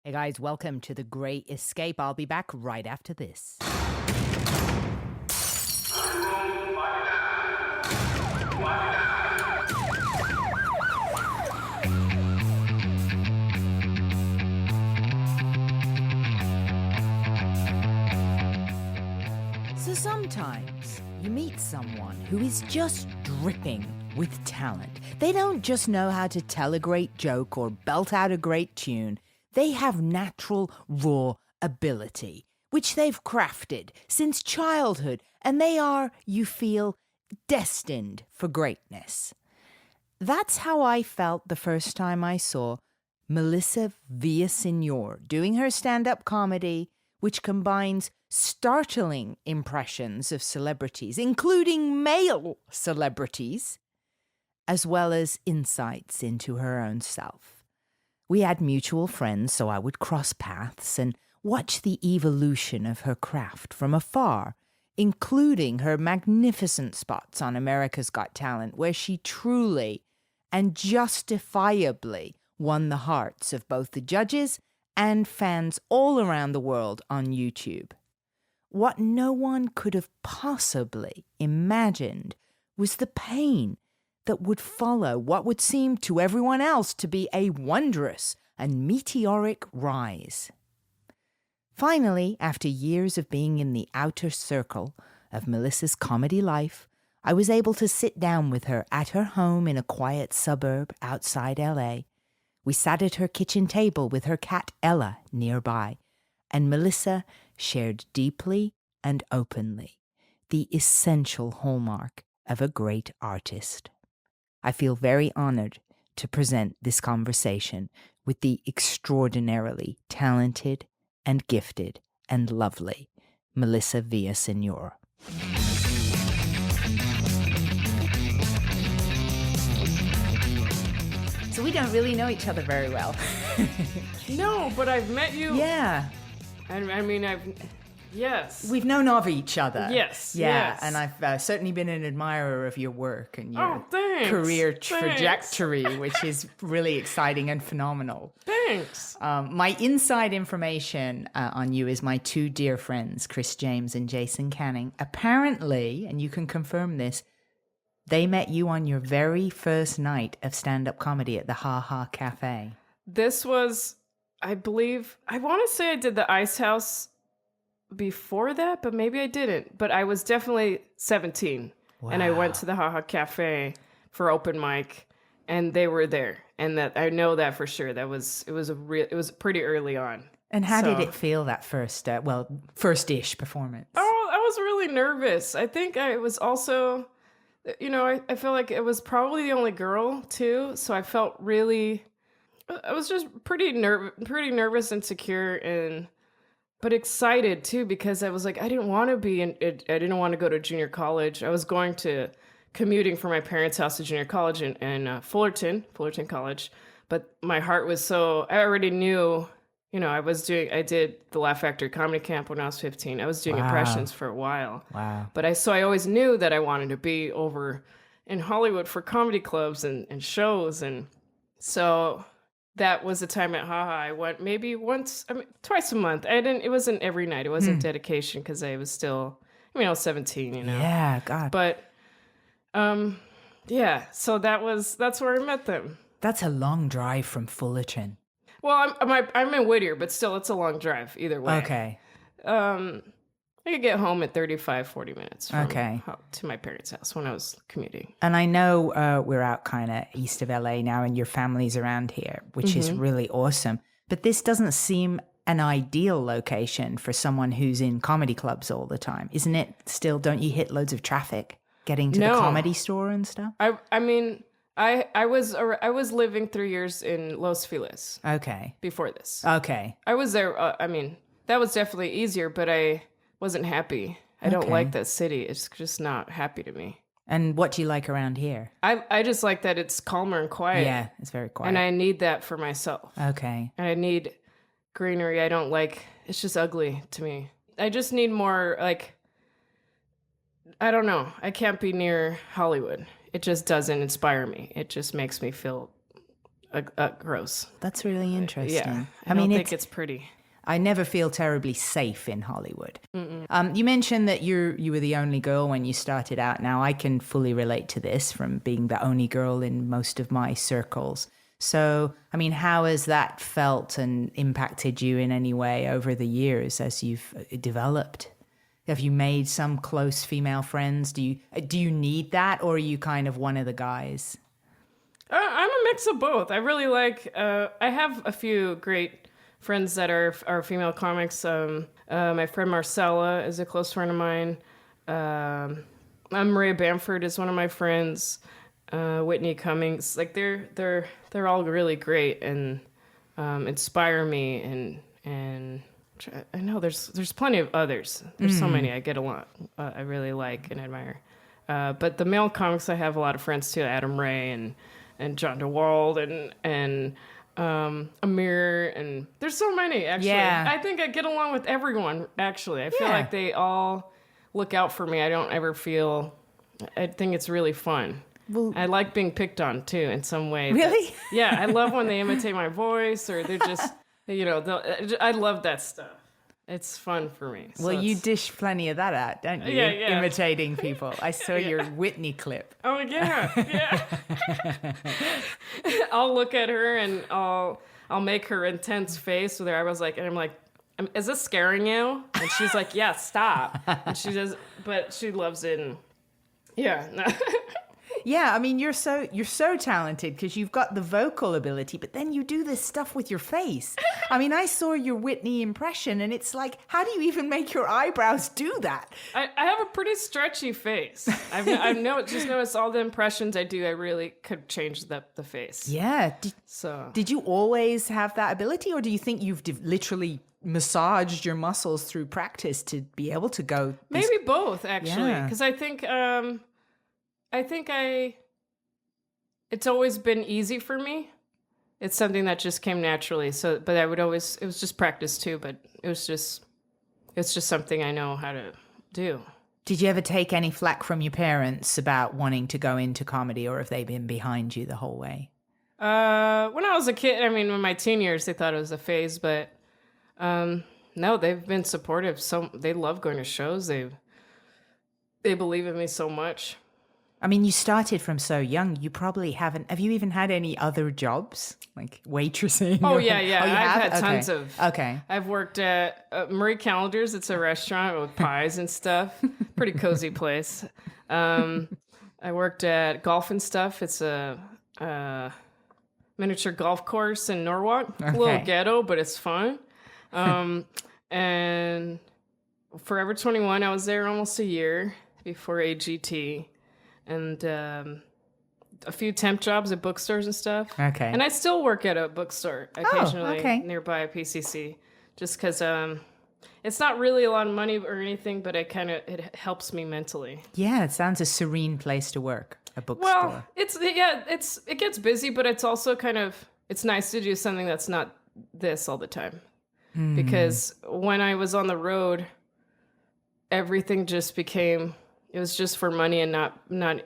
Hey guys, welcome to The Great Escape. I'll be back right after this. So sometimes you meet someone who is just dripping with talent. They don't just know how to tell a great joke or belt out a great tune. They have natural, raw ability, which they've crafted since childhood, and they are, you feel, destined for greatness. That's how I felt the first time I saw Melissa Villasenor doing her stand-up comedy, which combines startling impressions of celebrities, including male celebrities, as well as insights into her own self. We had mutual friends, so I would cross paths and watch the evolution of her craft from afar, including her magnificent spots on America's Got Talent, where she truly and justifiably won the hearts of both the judges and fans all around the world on YouTube. What no one could have possibly imagined was the pain that would follow what would seem to everyone else to be a wondrous and meteoric rise. Finally, after years of being in the outer circle of Melissa's comedy life, I was able to sit down with her at her home in a quiet suburb outside LA. We sat at her kitchen table with her cat Ella nearby, and Melissa shared deeply and openly the essential hallmark of a great artist. I feel very honored to present this conversation with the extraordinarily talented and gifted and lovely Melissa Villasenor. So we don't really know each other very well. No, but I've met you. Yeah. Yes. We've known of each other. Yes. Yeah, yes. and I've certainly been an admirer of your work and your thanks. trajectory, which is really exciting and phenomenal. Thanks. My inside information on you is my two dear friends, Chris James and Jason Canning. Apparently, and you can confirm this, they met you on your very first night of stand-up comedy at the Ha Ha Cafe. This was, I believe, I want to say I did the Ice House before that, but maybe I didn't. But I was definitely 17, and I went to the Ha Ha Cafe for open mic, and they were there, and that I know that for sure. It was pretty early on. And how did it feel that first-ish performance? Oh, I was really nervous. I think I was also, I feel like it was probably the only girl too, so I felt really, I was just pretty nervous and secure but excited too, because I was like, I didn't want to go to junior college. I was commuting from my parents' house to junior college in Fullerton College. But my heart was so, I already knew, I did the Laugh Factory Comedy Camp when I was 15. I was doing impressions for a while. Wow. But I always knew that I wanted to be over in Hollywood for comedy clubs and shows. And so that was the time at Ha Ha. I went maybe twice a month. It wasn't every night. It wasn't dedication because I was still, I was 17, Yeah, God. But, so that's where I met them. That's a long drive from Fullerton. Well, I'm in Whittier, but still, it's a long drive either way. Okay. I could get home at 35, 40 minutes to my parents' house when I was commuting. And I know we're out kind of east of LA now and your family's around here, which is really awesome. But this doesn't seem an ideal location for someone who's in comedy clubs all the time. Isn't it still, don't you hit loads of traffic getting to the comedy store and stuff? I was living 3 years in Los Feliz. Okay. Before this. Okay. I was there, that was definitely easier, but I wasn't happy. I don't like that city. It's just not happy to me. And what do you like around here? I just like that it's calmer and quiet. Yeah, it's very quiet. And I need that for myself. Okay. And I need greenery. I don't like, it's just ugly to me. I just need more, I don't know. I can't be near Hollywood. It just doesn't inspire me. It just makes me feel gross. That's really interesting. Yeah, I don't think it's pretty. I never feel terribly safe in Hollywood. You mentioned that you were the only girl when you started out. Now, I can fully relate to this from being the only girl in most of my circles. So, I mean, how has that felt and impacted you in any way over the years as you've developed? Have you made some close female friends? Do you need that, or are you kind of one of the guys? I'm a mix of both. I really like. I have a few great friends that are female comics. My friend Marcella is a close friend of mine. Maria Bamford is one of my friends. Whitney Cummings, like they're all really great and inspire me, and I know there's plenty of others. There's so many I get along. I really like and admire. But the male comics, I have a lot of friends too. Adam Ray and John DeWald and Amir, and there's so many actually. Yeah. I think I get along with everyone actually. I feel like they all look out for me. I don't ever feel. I think it's really fun. Well, I like being picked on too in some way. Really? Yeah, I love when they imitate my voice, or they're just, I love that stuff. It's fun for me. Well, you dish plenty of that out, don't you? Yeah. Imitating people. I saw your Whitney clip. Oh yeah. I'll look at her and I'll make her intense face with her. I'm like, is this scaring you? And she's like, yeah, stop. And she does, but she loves it. And yeah. Yeah, I mean, you're so talented because you've got the vocal ability, but then you do this stuff with your face. I mean, I saw your Whitney impression, and it's like, how do you even make your eyebrows do that? I have a pretty stretchy face. I've just noticed all the impressions I do, I really could change the face. Yeah. Did you always have that ability, or do you think you've literally massaged your muscles through practice to be able to go? Maybe both, actually, because I think it's always been easy for me. It's something that just came naturally. So, but it was just practice too, but it's just something I know how to do. Did you ever take any flack from your parents about wanting to go into comedy, or have they been behind you the whole way? When I was a kid, I mean, in my teen years, they thought it was a phase, but, no, they've been supportive. So they love going to shows. They believe in me so much. I mean, you started from so young. You probably haven't. Have you even had any other jobs, like waitressing? Oh, yeah. I've had tons of. Okay. I've worked at Marie Callender's. It's a restaurant with pies and stuff. Pretty cozy place. I worked at Golf and Stuff. It's a miniature golf course in Norwalk. A little ghetto, but it's fun. And Forever 21, I was there almost a year before AGT. And a few temp jobs at bookstores and stuff. Okay. And I still work at a bookstore occasionally nearby a PCC, just because it's not really a lot of money or anything, but it helps me mentally. Yeah, it sounds a serene place to work, a bookstore. Well, it gets busy, but it's also it's nice to do something that's not this all the time. Because when I was on the road, everything just became... It was just for money and not. I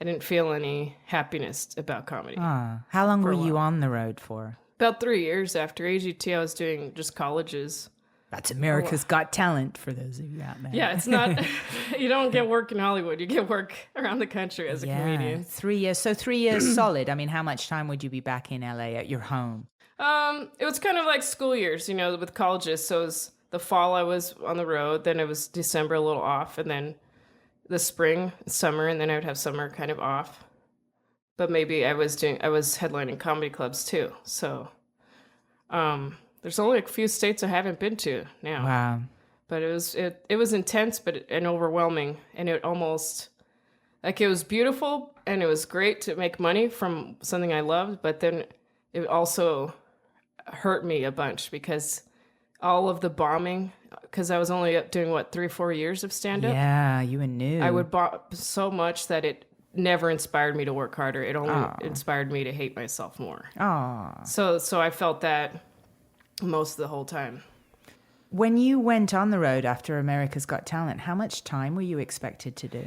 didn't feel any happiness about comedy. How long were you on the road for? About 3 years after AGT. I was doing just colleges. That's America's Got Talent for those of you out there. Yeah, it's not. You don't get work in Hollywood. You get work around the country as a comedian. 3 years. So 3 years solid. I mean, how much time would you be back in LA at your home? It was kind of like school years, with colleges. So it was the fall I was on the road. Then it was December, a little off, and then the spring, summer, and then I would have summer kind of off. But maybe I was headlining comedy clubs too. So there's only a few states I haven't been to now. Wow. But it was intense and overwhelming, and it almost it was beautiful and it was great to make money from something I loved, but then it also hurt me a bunch because all of the bombing, because I was only doing 3 or 4 years of stand-up. Yeah, you were new. I would bomb so much that it never inspired me to work harder. It only inspired me to hate myself more. So I felt that most of the whole time. When you went on the road after America's Got Talent, how much time were you expected to do?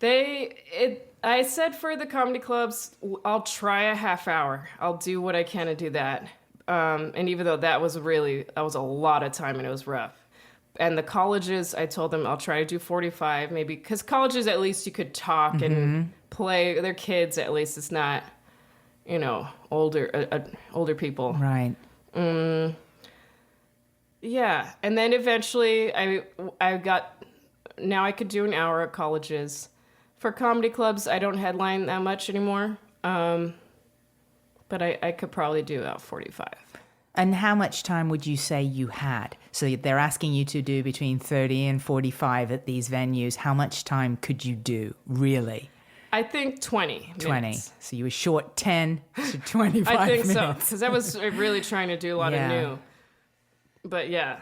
I said for the comedy clubs, I'll try a half hour. I'll do what I can to do that. And even though that was a lot of time and it was rough. And the colleges, I told them I'll try to do 45 maybe, because colleges at least you could talk and play. They're kids at least. It's not, older people. Right. Yeah, and then eventually now I could do an hour at colleges. For comedy clubs, I don't headline that much anymore, but I could probably do about 45. And how much time would you say you had? So they're asking you to do between 30 and 45 at these venues. How much time could you do, really? I think 20 minutes. So you were short 10 to 25 I think minutes. so, because I was really trying to do a lot of new. But yeah.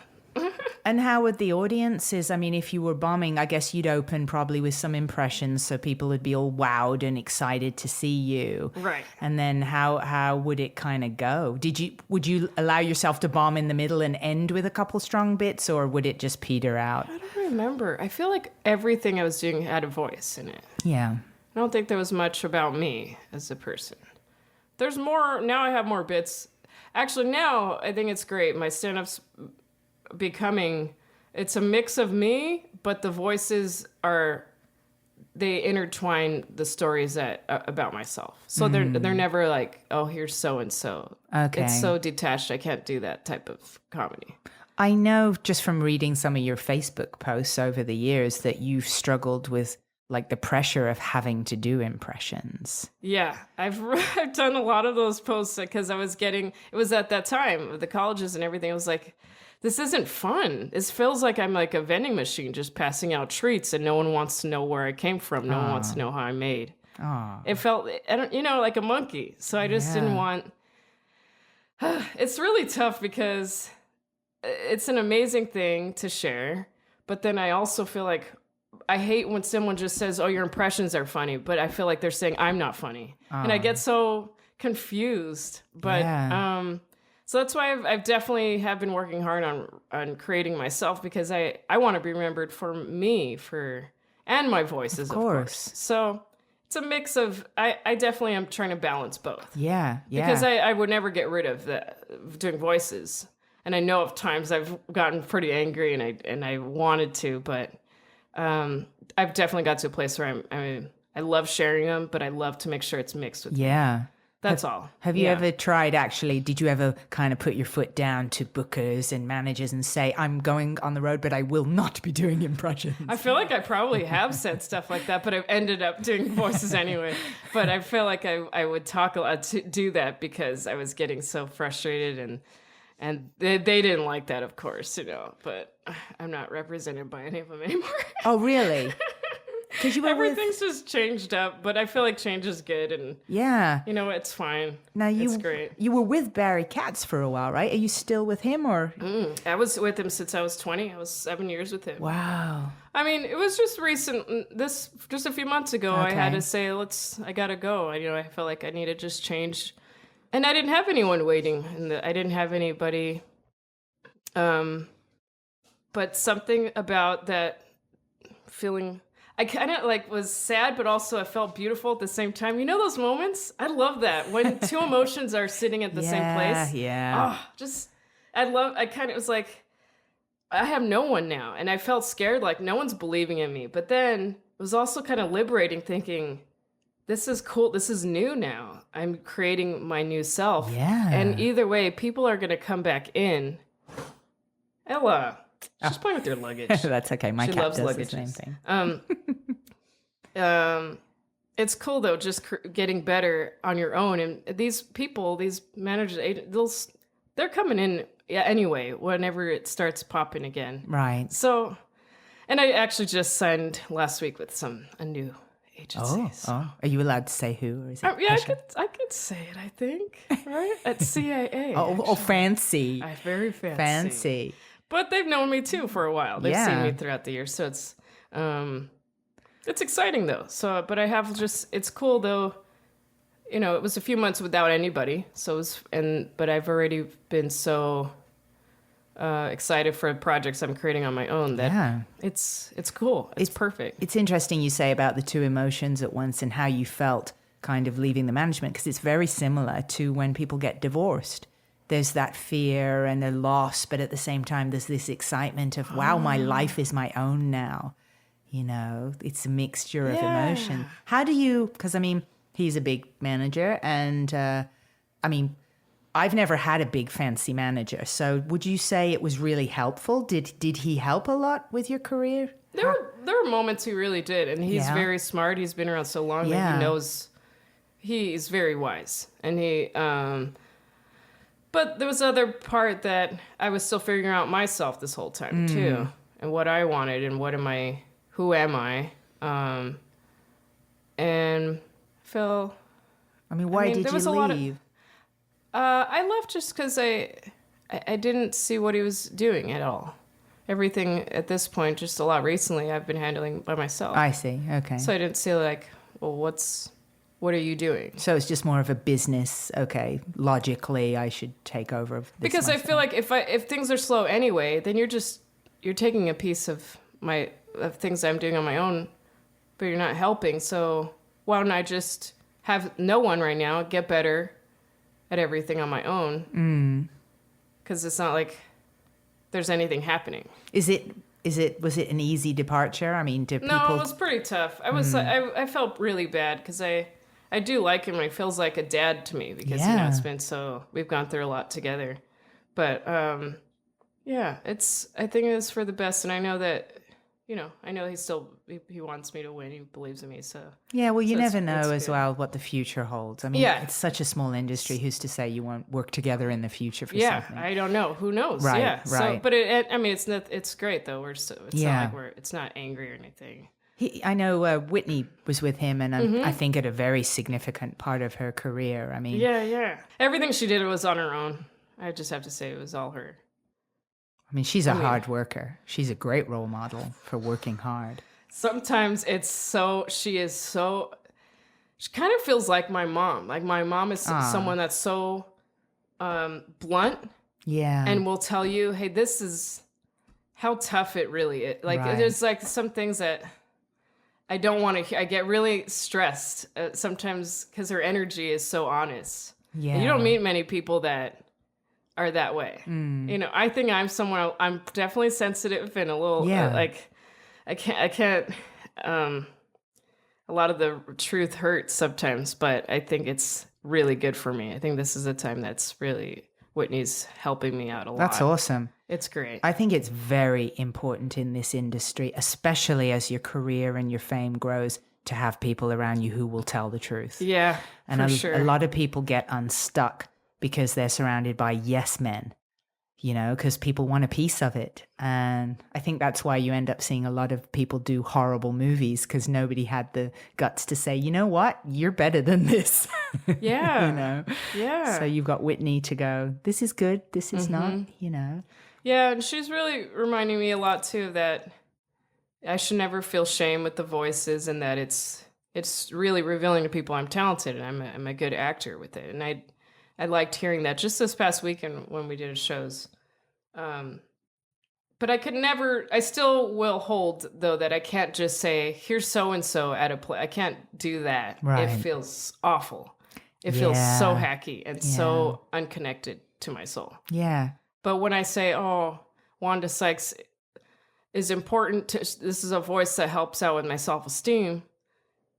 And how would the audiences, I mean, if you were bombing, I guess you'd open probably with some impressions so people would be all wowed and excited to see you. Right. And then how would it kind of go? Would you allow yourself to bomb in the middle and end with a couple strong bits, or would it just peter out? I don't remember. I feel like everything I was doing had a voice in it. Yeah. I don't think there was much about me as a person. There's more, now I have more bits. Actually, now I think it's great. My stand-up's it's a mix of me, but the voices they intertwine the stories about myself. So they're never like, oh, here's so-and-so. Okay. It's so detached, I can't do that type of comedy. I know just from reading some of your Facebook posts over the years that you've struggled with like the pressure of having to do impressions. Yeah, I've done a lot of those posts because it was at that time of the colleges and everything. I was like, this isn't fun. This feels like I'm like a vending machine just passing out treats and no one wants to know where I came from. No one wants to know how I made. It felt, like a monkey. So I just didn't want, it's really tough because it's an amazing thing to share. But then I also feel like, I hate when someone just says, oh, your impressions are funny, but I feel like they're saying I'm not funny. And I get so confused. But so that's why I've definitely have been working hard on creating myself, because I want to be remembered for me and my voices, of course. So it's a mix of, I definitely am trying to balance both. Yeah. Because I would never get rid of doing voices. And I know of times I've gotten pretty angry and I wanted to, but I've definitely got to a place where I love sharing them, but I love to make sure it's mixed with me. That's all. Have you ever tried, did you ever kind of put your foot down to bookers and managers and say, I'm going on the road, but I will not be doing impressions? I feel like I probably have said stuff like that, but I've ended up doing voices anyway. But I feel like I would talk a lot to do that because I was getting so frustrated and they didn't like that, of course, but I'm not represented by any of them anymore. Oh, really? Because everything's just changed up, but I feel like change is good, and it's fine. Now it's great. You were with Barry Katz for a while, right? Are you still with him, or? I was with him since I was 20. I was 7 years with him. Wow. I mean, it was just recent. Just a few months ago, I had to say, I gotta go. I felt like I needed to just change. And I didn't have anyone waiting, and I didn't have anybody. But something about that feeling, I kind of was sad, but also I felt beautiful at the same time. You know those moments? I love that when two emotions are sitting at the same place. Yeah. I kind of was like, I have no one now, and I felt scared, like no one's believing in me. But then it was also kind of liberating, thinking, this is cool. This is new now. I'm creating my new self. Yeah. And either way, people are going to come back in. Ella, she's playing with your luggage. That's okay. My she cat loves does luggages. the same thing. It's cool, though, just getting better on your own. And these people, these managers, they're coming in anyway whenever it starts popping again. Right. So, and I actually just signed last week with a new agencies. Oh, are you allowed to say who? Or is it I could say it, I think, right? At CAA. Fancy. Very fancy. Fancy. But they've known me too for a while. They've seen me throughout the years, so it's exciting though. So, but I have it's cool though. It was a few months without anybody. So but I've already been so excited for projects I'm creating on my own. That it's cool. It's perfect. It's interesting you say about the two emotions at once and how you felt kind of leaving the management, because it's very similar to when people get divorced. There's that fear and a loss, but at the same time, there's this excitement of, wow, my life is my own now. You know, it's a mixture of emotion. How do you, because I mean, he's a big manager, and I mean, I've never had a big fancy manager. So would you say it was really helpful? Did he help a lot with your career? There were moments he really did, and he's very smart. He's been around so long that he knows. He's very wise, and he. But there was other part that I was still figuring out myself this whole time too, and what I wanted, and what am I? Who am I? And Phil. I mean, why did you leave? I left just because I didn't see what he was doing at all. Everything at this point, just a lot recently, I've been handling by myself. I see. Okay. So I didn't see like, well, what are you doing? So it's just more of a business. Okay, logically, I should take over. Because myself. I feel like if things are slow anyway, then you're taking a piece of things I'm doing on my own, but you're not helping. So why don't I just have no one right now, get better at everything on my own? Because it's not like there's anything happening. Was it an easy departure? I mean, No, it was pretty tough. I felt really bad because I do like him. He feels like a dad to me because we've gone through a lot together. But I think it's for the best, and I know that. I know he wants me to win. He believes in me. So yeah, well, you never know as well what the future holds. I mean, it's such a small industry. Who's to say you won't work together in the future for something? Yeah, I don't know. Who knows? Right, yeah. right. So, but it's great though. It's not like it's not angry or anything. I know Whitney was with him, and I think at a very significant part of her career. I mean, yeah. Everything she did was on her own. I just have to say it was all her. I mean, she's a hard worker. She's a great role model for working hard. Sometimes she kind of feels like my mom. Like my mom is someone that's so blunt. Yeah. And will tell you, hey, this is how tough it really is. Like there's like some things that I don't want to hear. I get really stressed sometimes because her energy is so honest. Yeah. And you don't meet many people that are that way. I think I'm definitely sensitive and a little like I can't a lot of the truth hurts sometimes, but I think it's really good for me. I think this is a time that's really Whitney's helping me out a lot. That's awesome. It's great. I think it's very important in this industry, especially as your career and your fame grows, to have people around you who will tell the truth. Yeah, and a lot of people get unstuck because they're surrounded by yes men, because people want a piece of it. And I think that's why you end up seeing a lot of people do horrible movies, because nobody had the guts to say, you know what, you're better than this. Yeah. Yeah. So you've got Whitney to go, this is good, this is not, Yeah, and she's really reminding me a lot too that I should never feel shame with the voices, and that it's really revealing to people I'm talented and I'm a good actor with it. And I liked hearing that just this past weekend when we did shows. But I still will hold, though, that I can't just say, here's so-and-so at a play. I can't do that. Right. It feels awful. It feels so hacky and so unconnected to my soul. Yeah. But when I say, Wanda Sykes is important, this is a voice that helps out with my self-esteem,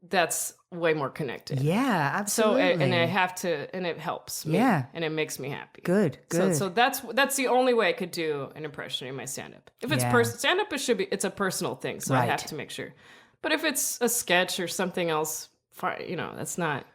that's way more connected. Yeah, absolutely. So, and I have to, and it helps me. Yeah. And it makes me happy. Good. So that's the only way I could do an impression in my stand-up. If it's stand-up, it's a personal thing, so I have to make sure. But if it's a sketch or something else, that's not.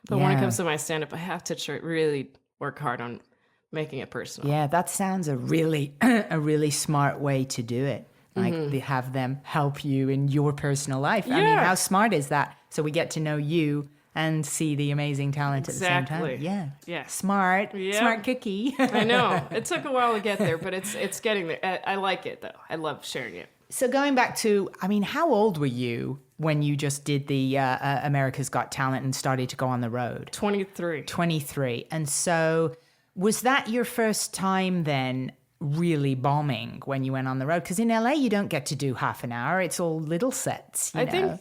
But when it comes to my stand-up, I have to really work hard on making it personal. Yeah, that sounds a really smart way to do it. Like they have them help you in your personal life. Yeah. I mean, how smart is that? So we get to know you and see the amazing talent at the same time. Yeah. Smart. Yeah. Smart cookie. I know. It took a while to get there, but it's getting there. I like it, though. I love sharing it. So going back to, how old were you when you just did the America's Got Talent and started to go on the road? 23. 23. And so was that your first time then really bombing when you went on the road? Because in LA, you don't get to do half an hour. It's all little sets, you know?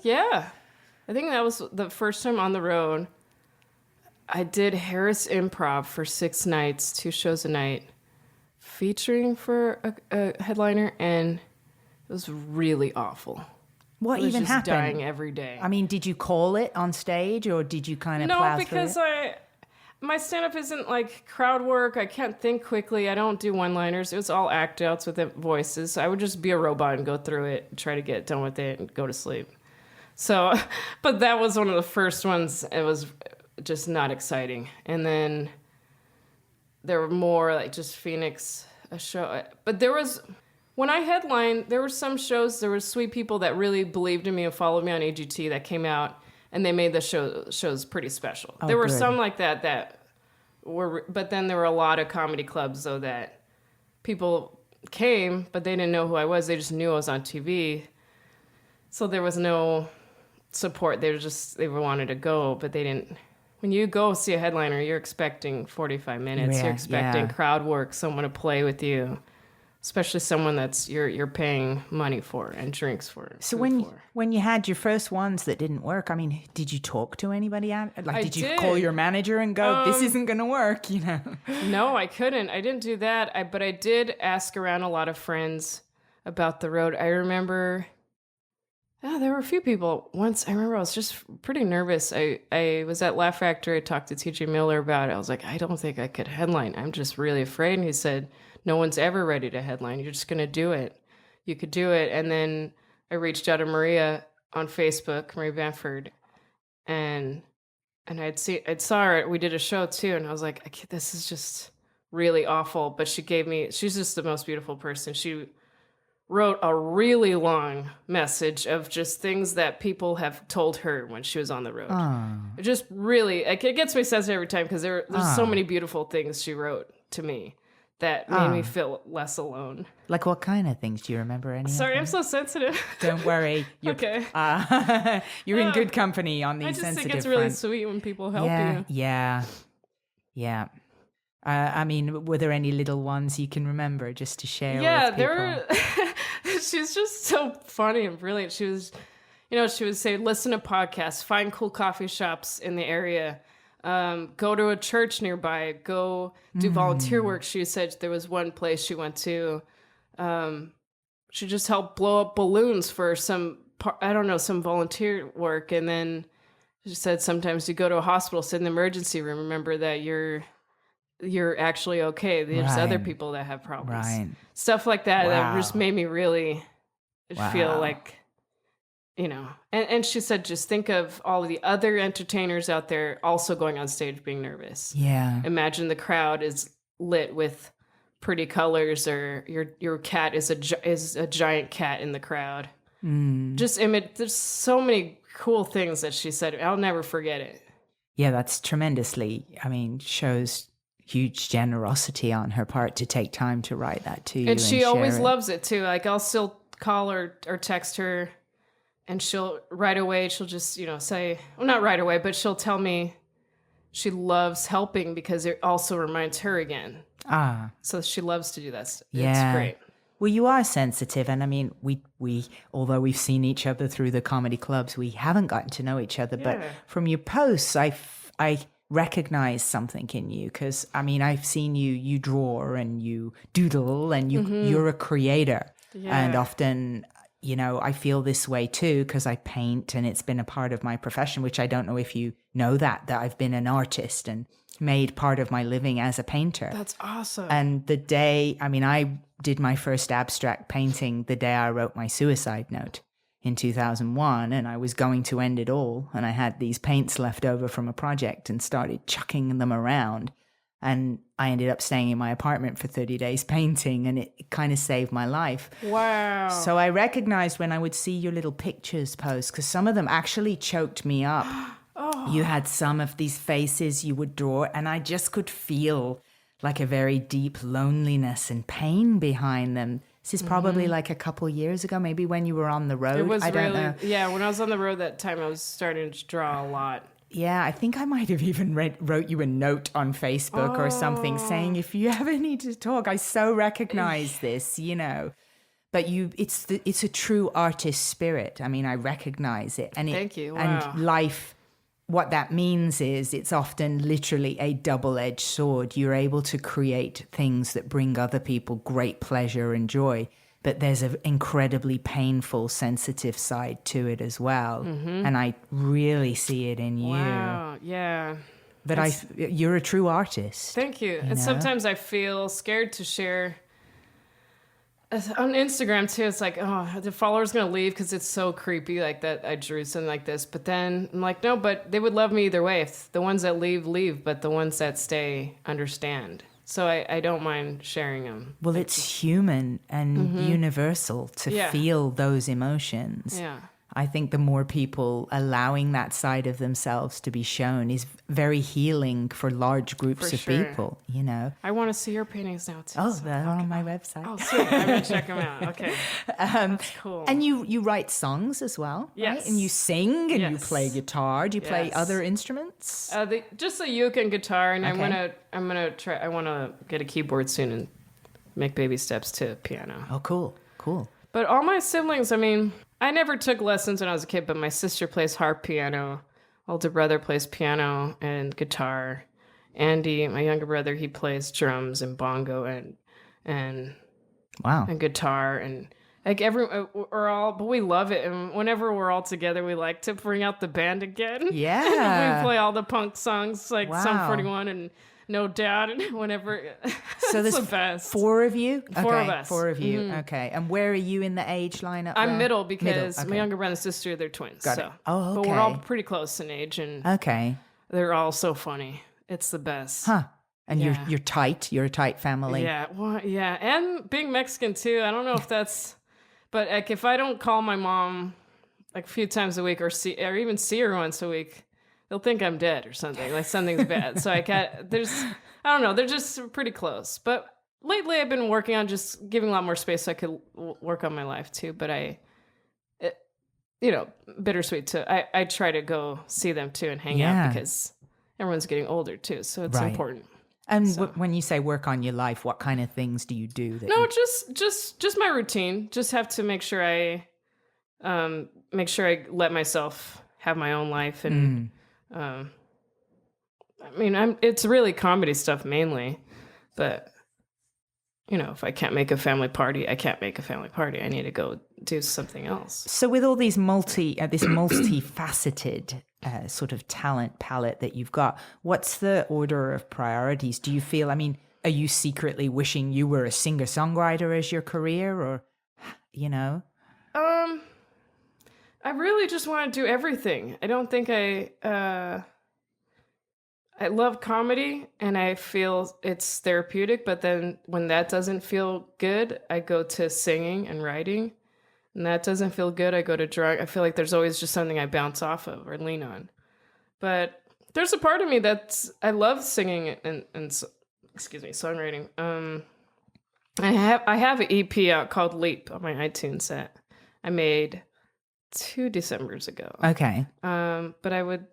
I think that was the first time on the road. I did Harris Improv for 6 nights, 2 shows a night, featuring for a headliner, and it was really awful. What even happened? Dying every day. I mean, did you call it on stage, or did you kind of plow through it? No, because my stand-up isn't like crowd work. I can't think quickly. I don't do one-liners. It was all act-outs with the voices. I would just be a robot and go through it, and try to get done with it, and go to sleep. So, but that was one of the first ones. It was just not exciting. And then there were more like just Phoenix, a show. But when I headlined, there were some shows, there were sweet people that really believed in me and followed me on AGT that came out, and they made the shows pretty special. Oh, there were good. some like that were, but then there were a lot of comedy clubs, though, that people came, but they didn't know who I was. They just knew I was on TV. So there was no support. They wanted to go, but they didn't. When you go see a headliner, you're expecting 45 minutes. You're expecting crowd work, someone to play with you. Especially someone that's you're paying money for and drinks for. So when you had your first ones that didn't work, I mean, did you talk to anybody? Did you call your manager and go, "This isn't going to work"? You know? No, I couldn't. I didn't do that. But I did ask around a lot of friends about the road. I remember, there were a few people. Once I remember, I was just pretty nervous. I was at Laugh Factory. I talked to TJ Miller about it. I was like, I don't think I could headline. I'm just really afraid. And he said, no one's ever ready to headline. You're just going to do it. You could do it. And then I reached out to Maria on Facebook, Maria Bamford, and I saw her. We did a show too, and I was like, this is just really awful. But she's just the most beautiful person. She wrote a really long message of just things that people have told her when she was on the road. It just really, it gets me sensitive every time, because there's so many beautiful things she wrote to me that made me feel less alone. Like what kind of things? Do you remember any? Sorry, I'm so sensitive. Don't worry. You're, okay. You're in good company on these sensitive I just think it's really sweet when people help you. Yeah. I mean, were there any little ones you can remember just to share with people? There were. She's just so funny and brilliant. She would say, listen to podcasts, find cool coffee shops in the area, go to a church nearby, go do volunteer work. She said there was one place she went to. She just helped blow up balloons for some volunteer work. And then she said sometimes you go to a hospital, sit in the emergency room, remember that you're actually okay. There's other people that have problems. Right. Stuff like that that just made me really feel like, and she said, just think of all of the other entertainers out there also going on stage being nervous. Yeah. Imagine the crowd is lit with pretty colors, or your cat is a giant cat in the crowd. There's so many cool things that she said. I'll never forget it. Yeah, that's tremendously, shows huge generosity on her part to take time to write that to you. And she always loves it too. Like, I'll still call her or text her, and she'll just, say, well, not right away, but she'll tell me she loves helping because it also reminds her again. So she loves to do that. Yeah. It's great. Well, you are sensitive, and I mean, we although we've seen each other through the comedy clubs, we haven't gotten to know each other. But from your posts, I recognize something in you, because I've seen you draw and you doodle, and you're a creator, and often I feel this way too, because I paint, and it's been a part of my profession, which I don't know if you know that I've been an artist and made part of my living as a painter. That's awesome. And the day, I did my first abstract painting the day I wrote my suicide note in 2001, and I was going to end it all, and I had these paints left over from a project and started chucking them around, and I ended up staying in my apartment for 30 days painting, and it kind of saved my life. Wow. So I recognized when I would see your little pictures post, because some of them actually choked me up. You had some of these faces you would draw, and I just could feel like a very deep loneliness and pain behind them. This is probably like a couple years ago, maybe when you were on the road. It was I don't know. Yeah, when I was on the road that time, I was starting to draw a lot. Yeah, I think I might have even wrote you a note on Facebook or something saying, if you ever need to talk, I so recognize this, you know. But it's a true artist spirit. I mean, I recognize it. And Thank you. Wow. And life, what that means is it's often literally a double-edged sword. You're able to create things that bring other people great pleasure and joy, but there's an incredibly painful, sensitive side to it as well. And I really see it in you. Wow, yeah. But you're a true artist. Thank you. And sometimes I feel scared to share on Instagram too. It's like, oh, the follower's gonna leave because it's so creepy, like that I drew something like this. But then I'm like, no, but they would love me either way. If the ones that leave, but the ones that stay understand. So I don't mind sharing them. Well, it's human and universal to feel those emotions. Yeah. I think the more people allowing that side of themselves to be shown is very healing for large groups of people, you know. I want to see your paintings now, too. Oh, they're on my website. Oh, sweet. I'm going to check them out. Okay. That's cool. And you write songs as well, yes. right? And you sing and you play guitar. Do you play other instruments? Just the uke and guitar, and I'm gonna try. I want to get a keyboard soon and make baby steps to piano. Oh, cool. But all my siblings, I mean, I never took lessons when I was a kid, but my sister plays harp piano. Older brother plays piano and guitar. Andy, my younger brother, he plays drums and bongo and guitar, and like but we love it. And whenever we're all together, we like to bring out the band again. Yeah. We play all the punk songs like Sum 41 and No Doubt, and whenever. So there's the best. Four of you? Four of us. Four of you. Okay. And where are you in the age lineup? I'm middle because my younger brother and sister, they're twins. Got it. Oh, okay. But we're all pretty close in age, and they're all so funny. It's the best. Huh. And you're tight. You're a tight family. Yeah. Well, yeah. And being Mexican too. I don't know if that's, but like if I don't call my mom like a few times a week or even see her once a week, they'll think I'm dead or something. Like something's bad. So I don't know. They're just pretty close. But lately I've been working on just giving a lot more space so I could work on my life too. But bittersweet too. I try to go see them too and hang out because everyone's getting older too. So it's important. And when you say work on your life, what kind of things do you do? Just my routine. Just have to make sure I let myself have my own life and. I mean, it's really comedy stuff mainly, but if I can't make a family party, I can't make a family party. I need to go do something else. So with all these this multifaceted sort of talent palette that you've got, what's the order of priorities? Do you feel, I mean, are you secretly wishing you were a singer-songwriter as your career, or, I really just want to do everything. I don't think I love comedy and I feel it's therapeutic, but then when that doesn't feel good, I go to singing and writing. And that doesn't feel good, I go to drawing. I feel like there's always just something I bounce off of or lean on. But there's a part of me I love singing and songwriting. I have an EP out called Leap on my iTunes that I made 2 Decembers ago. Okay. But I would...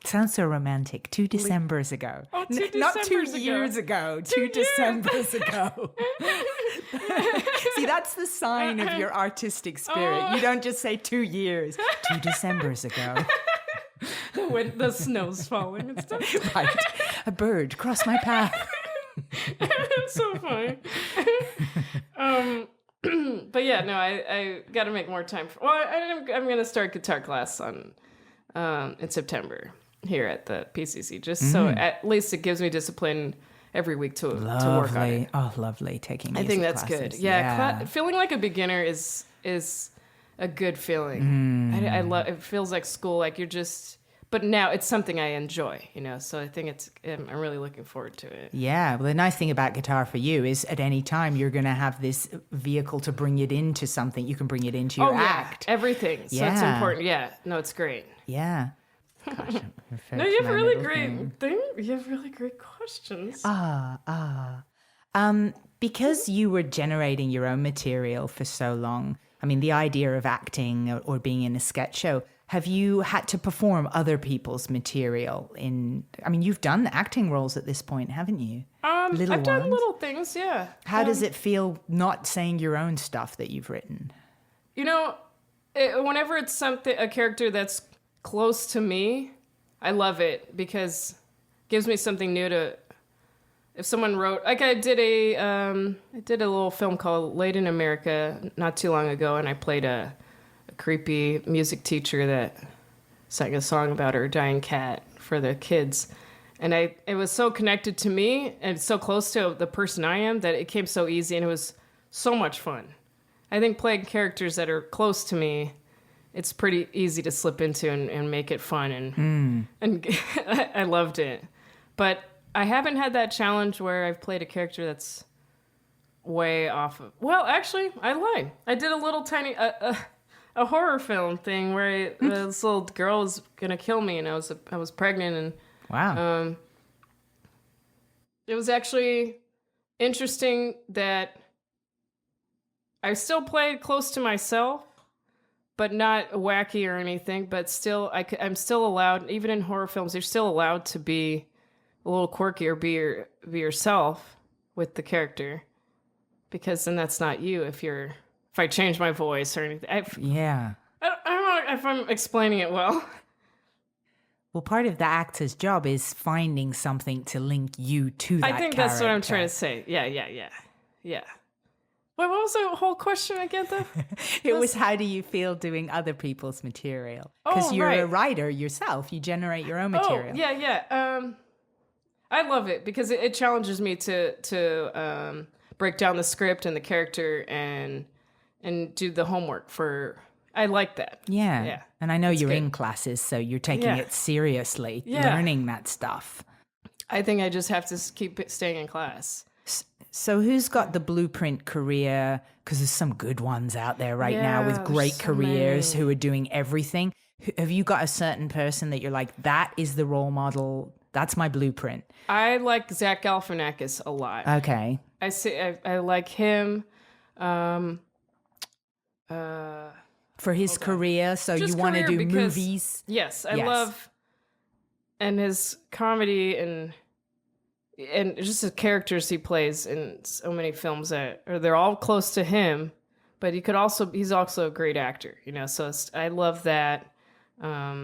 Sounds so romantic. 2 Decembers ago. Oh, 2 Decembers Not 2 ago. years ago. 2 Decembers ago. See, that's the sign of your artistic spirit. You don't just say 2 years. 2 Decembers ago. When the snow's falling and stuff. Right. A bird crossed my path. It's so funny. But yeah, no, I got to make more time. I'm going to start guitar class in September here at the PCC, just so at least it gives me discipline every week to work on it. Oh, lovely. Taking music I think that's classes. good. Yeah. Feeling like a beginner is a good feeling. I love it. Feels like school, like you're just... But now it's something I enjoy, so I think I'm really looking forward to it. Yeah, well, the nice thing about guitar for you is at any time you're going to have this vehicle to bring it into something. You can bring it into your act. Everything. So it's important. Yeah, no, it's great. Yeah. Gosh, no, you have really great thing. You have really great questions. Because you were generating your own material for so long, I mean, the idea of acting or being in a sketch show, Have you had to perform other people's material you've done acting roles at this point, haven't you? I've done little things, yeah. How does it feel not saying your own stuff that you've written? Whenever it's a character that's close to me, I love it because it gives me something new to. If someone wrote, like I did a little film called Late in America not too long ago, and I played a creepy music teacher that sang a song about her dying cat for the kids. And it was so connected to me and so close to the person I am that it came so easy and it was so much fun. I think playing characters that are close to me, it's pretty easy to slip into and make it fun. And I loved it. But I haven't had that challenge where I've played a character that's way off of... Well, actually, I lied. I did a little tiny... a horror film thing where this little girl was gonna kill me, and I was pregnant, and wow, it was actually interesting that I still played close to myself, but not wacky or anything. But still, I'm still allowed, even in horror films, you're still allowed to be a little quirky or be yourself with the character, because then that's not you if I change my voice or anything. I don't know if I'm explaining it well. Well, part of the actor's job is finding something to link you to that I think character. That's what I'm trying to say. Yeah. Wait, what was the whole question again, though? It was how do you feel doing other people's material? Because you're a writer yourself. You generate your own material. Oh, yeah. I love it because it challenges me to break down the script and the character and do the homework for... I like that. Yeah. And I know you're in classes, so you're taking it seriously, learning that stuff. I think I just have to keep staying in class. So who's got the blueprint career? Because there's some good ones out there right now with great careers who are doing everything. Have you got a certain person that you're like, that is the role model? That's my blueprint. I like Zach Galifianakis a lot. Okay. I like him. For his career, so you want to do movies? Yes, I love, and his comedy and just the characters he plays in so many films they're all close to him, but he's also a great actor, so I love that. Gosh,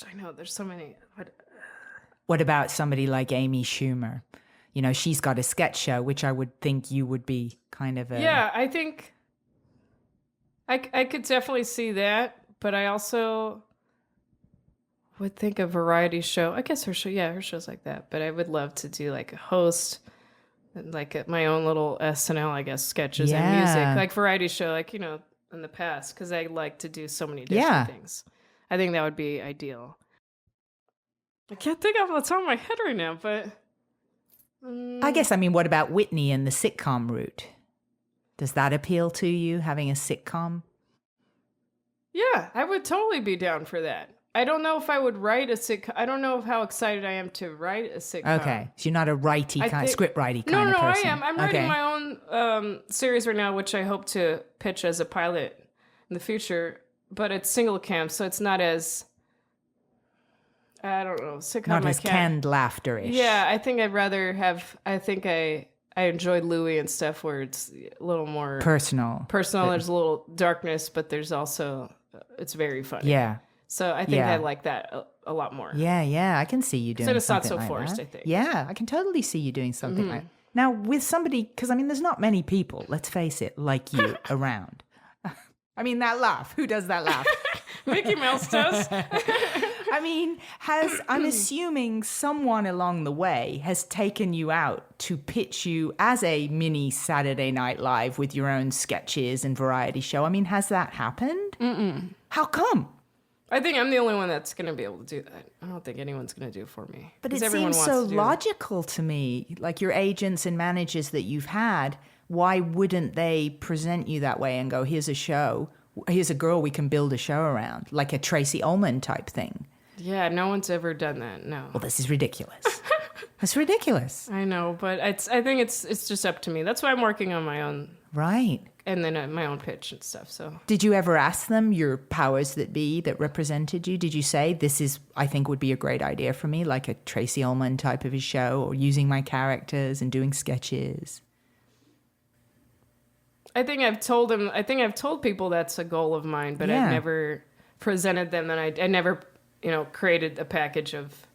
I know there's so many. What about somebody like Amy Schumer? She's got a sketch show, which I would think you would be kind of a... Yeah, I think I could definitely see that, but I also would think a variety show. I guess her show's like that, but I would love to do like a host, like my own little SNL, I guess, sketches and music, like variety show, like, in the past, because I like to do so many different things. I think that would be ideal. I can't think off the top of my head right now, but... I guess, what about Whitney and the sitcom route? Does that appeal to you, having a sitcom? Yeah, I would totally be down for that. I don't know if I would write a sitcom. I don't know how excited I am to write a sitcom. Okay, so you're not a script writey kind of person. No, I am. I'm writing my own series right now, which I hope to pitch as a pilot in the future. But it's single cam, so it's not as... I don't know, sitcom. Not as canned laughter-ish. Yeah, I think I'd rather have... I think I enjoy Louis and stuff where it's a little more... Personal. There's a little darkness, but there's also... It's very funny. Yeah. So I think I like that a lot more. Yeah, I can see you doing something like that. So it's not so forced, I think. Yeah, I can totally see you doing something like that. Now, with somebody... Because, there's not many people, let's face it, like you around. That laugh. Who does that laugh? Mickey Mouse does. I'm assuming someone along the way has taken you out to pitch you as a mini Saturday Night Live with your own sketches and variety show. Has that happened? Mm-mm. How come? I think I'm the only one that's going to be able to do that. I don't think anyone's going to do it for me. But it seems so logical to me. Like your agents and managers that you've had, why wouldn't they present you that way and go, here's a show, here's a girl we can build a show around, like a Tracy Ullman type thing? Yeah, no one's ever done that, no. Well, this is ridiculous. That's ridiculous. I know, but I think it's just up to me. That's why I'm working on my own. Right. And then my own pitch and stuff. So, did you ever ask them, your powers that be that represented you? Did you say, this is, I think would be a great idea for me, like a Tracy Ullman type of a show, or using my characters and doing sketches? I think I've told people that's a goal of mine, but I've never presented them, and I never, created a package of.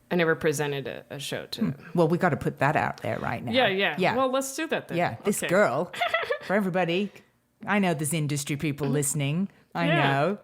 I never presented a show to them. Well, we got to put that out there right now. Yeah. Well, let's do that then. Yeah, this girl, for everybody, I know there's industry people listening. I know.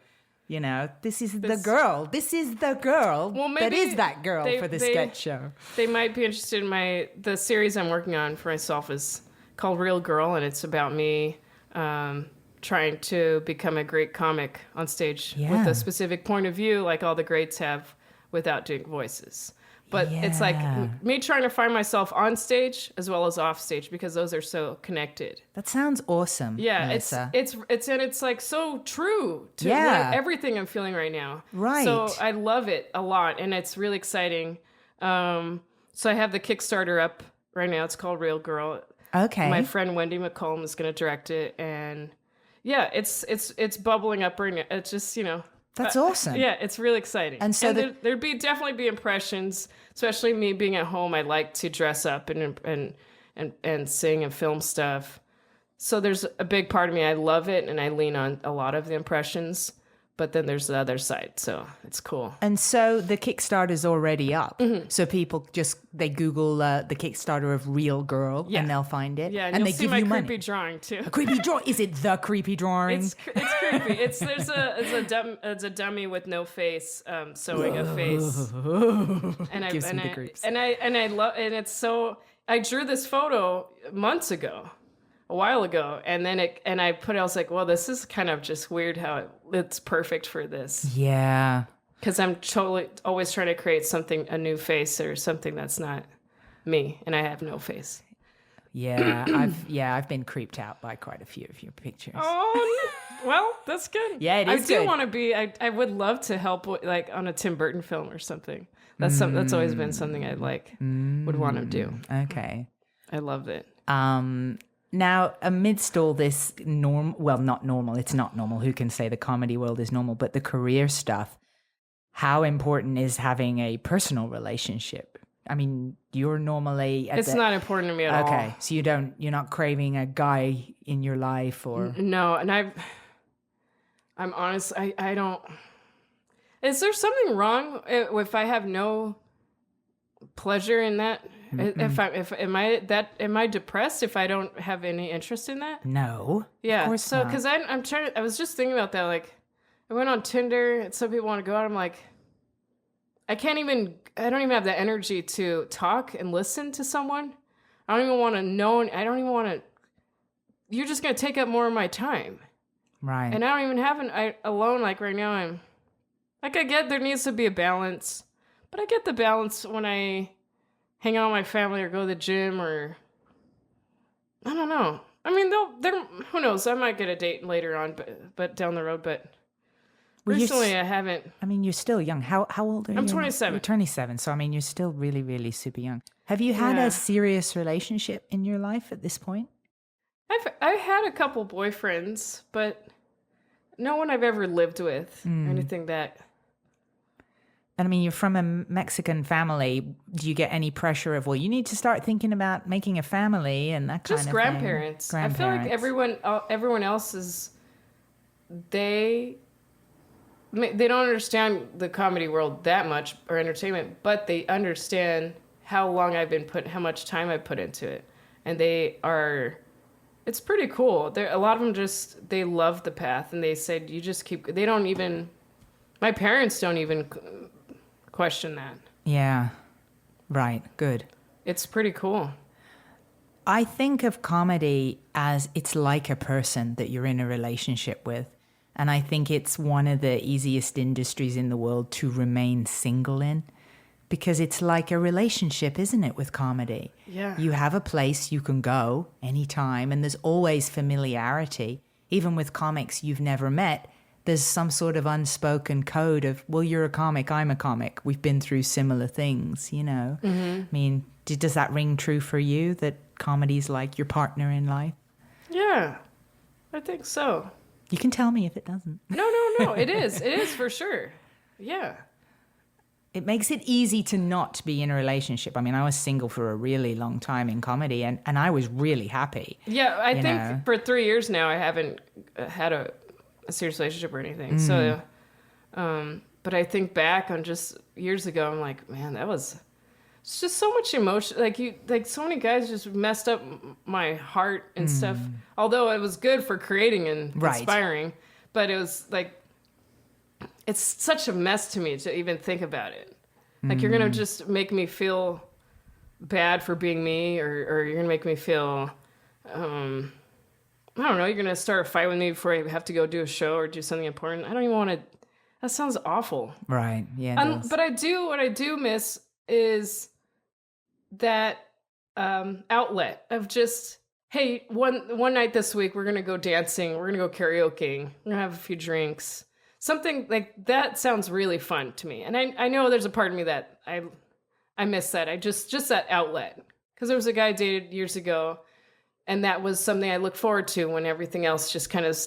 This is the girl. This is the girl that is that girl for the sketch show. They might be interested in the series I'm working on for myself is called Real Girl, and it's about me trying to become a great comic on stage with a specific point of view like all the greats have without doing voices. But it's like me trying to find myself on stage as well as off stage because those are so connected. That sounds awesome. Yeah, Melissa. it's like so true to everything I'm feeling right now. Right. So I love it a lot, and it's really exciting. So I have the Kickstarter up right now. It's called Real Girl. Okay. My friend Wendy McComb is going to direct it, and it's bubbling up right now. It's just That's awesome. Yeah, it's really exciting. And so there'd definitely be impressions, especially me being at home. I like to dress up and sing and film stuff. So there's a big part of me. I love it, and I lean on a lot of the impressions. But then there's the other side, so it's cool. And so the Kickstarter's already up. Mm-hmm. So people they Google the Kickstarter of Real Girl, and they'll find it. Yeah, and they give see my you creepy money. drawing too. A creepy drawing? Is it the creepy drawing? It's creepy. It's a dummy with no face, sewing a face. And Gives me the creeps. I love, and it's so. I drew this photo months ago. A while ago, and then I was like, well, this is kind of just weird how it's perfect for this. Yeah. Because I'm totally always trying to create a new face or something that's not me, and I have no face. Yeah, I've been creeped out by quite a few of your pictures. Oh, well, that's good. Yeah, it is good. I do want to be. I would love to help like on a Tim Burton film or something. That's that's always been something I would want to do. Okay. I love it. Now, amidst all this it's not normal. Who can say the comedy world is normal? But the career stuff, how important is having a personal relationship? I mean, you're normally... It's not important to me at all. Okay, so you're not craving a guy in your life or... No, and I'm honest, I don't... Is there something wrong if I have no pleasure in that? Mm-hmm. Am I depressed if I don't have any interest in that? No. Yeah. Of course so not. because I was just thinking about that. Like, I went on Tinder and some people want to go out. I'm like, I don't even have the energy to talk and listen to someone. I don't even want to know. I don't even want to. You're just gonna take up more of my time. Right. And I don't even have alone. Like right now, I get there needs to be a balance, but I get the balance when I hang out with my family or go to the gym or I don't know. I mean, who knows? I might get a date later on, but down the road. But recently, I haven't. I mean, you're still young. How old are you? I'm 27. You're 27. So I mean, you're still really, really super young. Have you had a serious relationship in your life at this point? I've had a couple boyfriends, but no one I've ever lived with or anything that. And I mean, you're from a Mexican family. Do you get any pressure of, well, you need to start thinking about making a family and that kind of thing? Just grandparents. I feel like everyone else is, they don't understand the comedy world that much or entertainment, but they understand how much time I put into it. And it's pretty cool. A lot of them they love the path and they said, you just keep, my parents don't even question that. Yeah. Right. Good. It's pretty cool. I think of comedy as it's like a person that you're in a relationship with. And I think it's one of the easiest industries in the world to remain single in because it's like a relationship, isn't it, with comedy? Yeah. You have a place you can go anytime and there's always familiarity. Even with comics you've never met, there's some sort of unspoken code of, well, you're a comic, I'm a comic. We've been through similar things, you know? I mean, does that ring true for you, that comedy's like your partner in life? Yeah, I think so. You can tell me if it doesn't. No. It is. It is for sure. Yeah. It makes it easy to not be in a relationship. I mean, I was single for a really long time in comedy, and I was really happy. Yeah, I think for 3 years now, I haven't had a serious relationship or anything. So, but I think back on just years ago, I'm like, man, it's just so much emotion. Like so many guys just messed up my heart and stuff. Although it was good for creating and inspiring, but it was like, it's such a mess to me to even think about it. Like, you're going to just make me feel bad for being me, or you're going to make me feel, I don't know, you're going to start a fight with me before I have to go do a show or do something important. I don't even want to, that sounds awful. Right, yeah. But what I do miss is that outlet of just, hey, one night this week, we're going to go dancing, we're going to go karaoke, we're going to have a few drinks. Something like that sounds really fun to me. And I know there's a part of me that I miss that. I just that outlet. Because there was a guy I dated years ago, and that was something I look forward to when everything else just kind of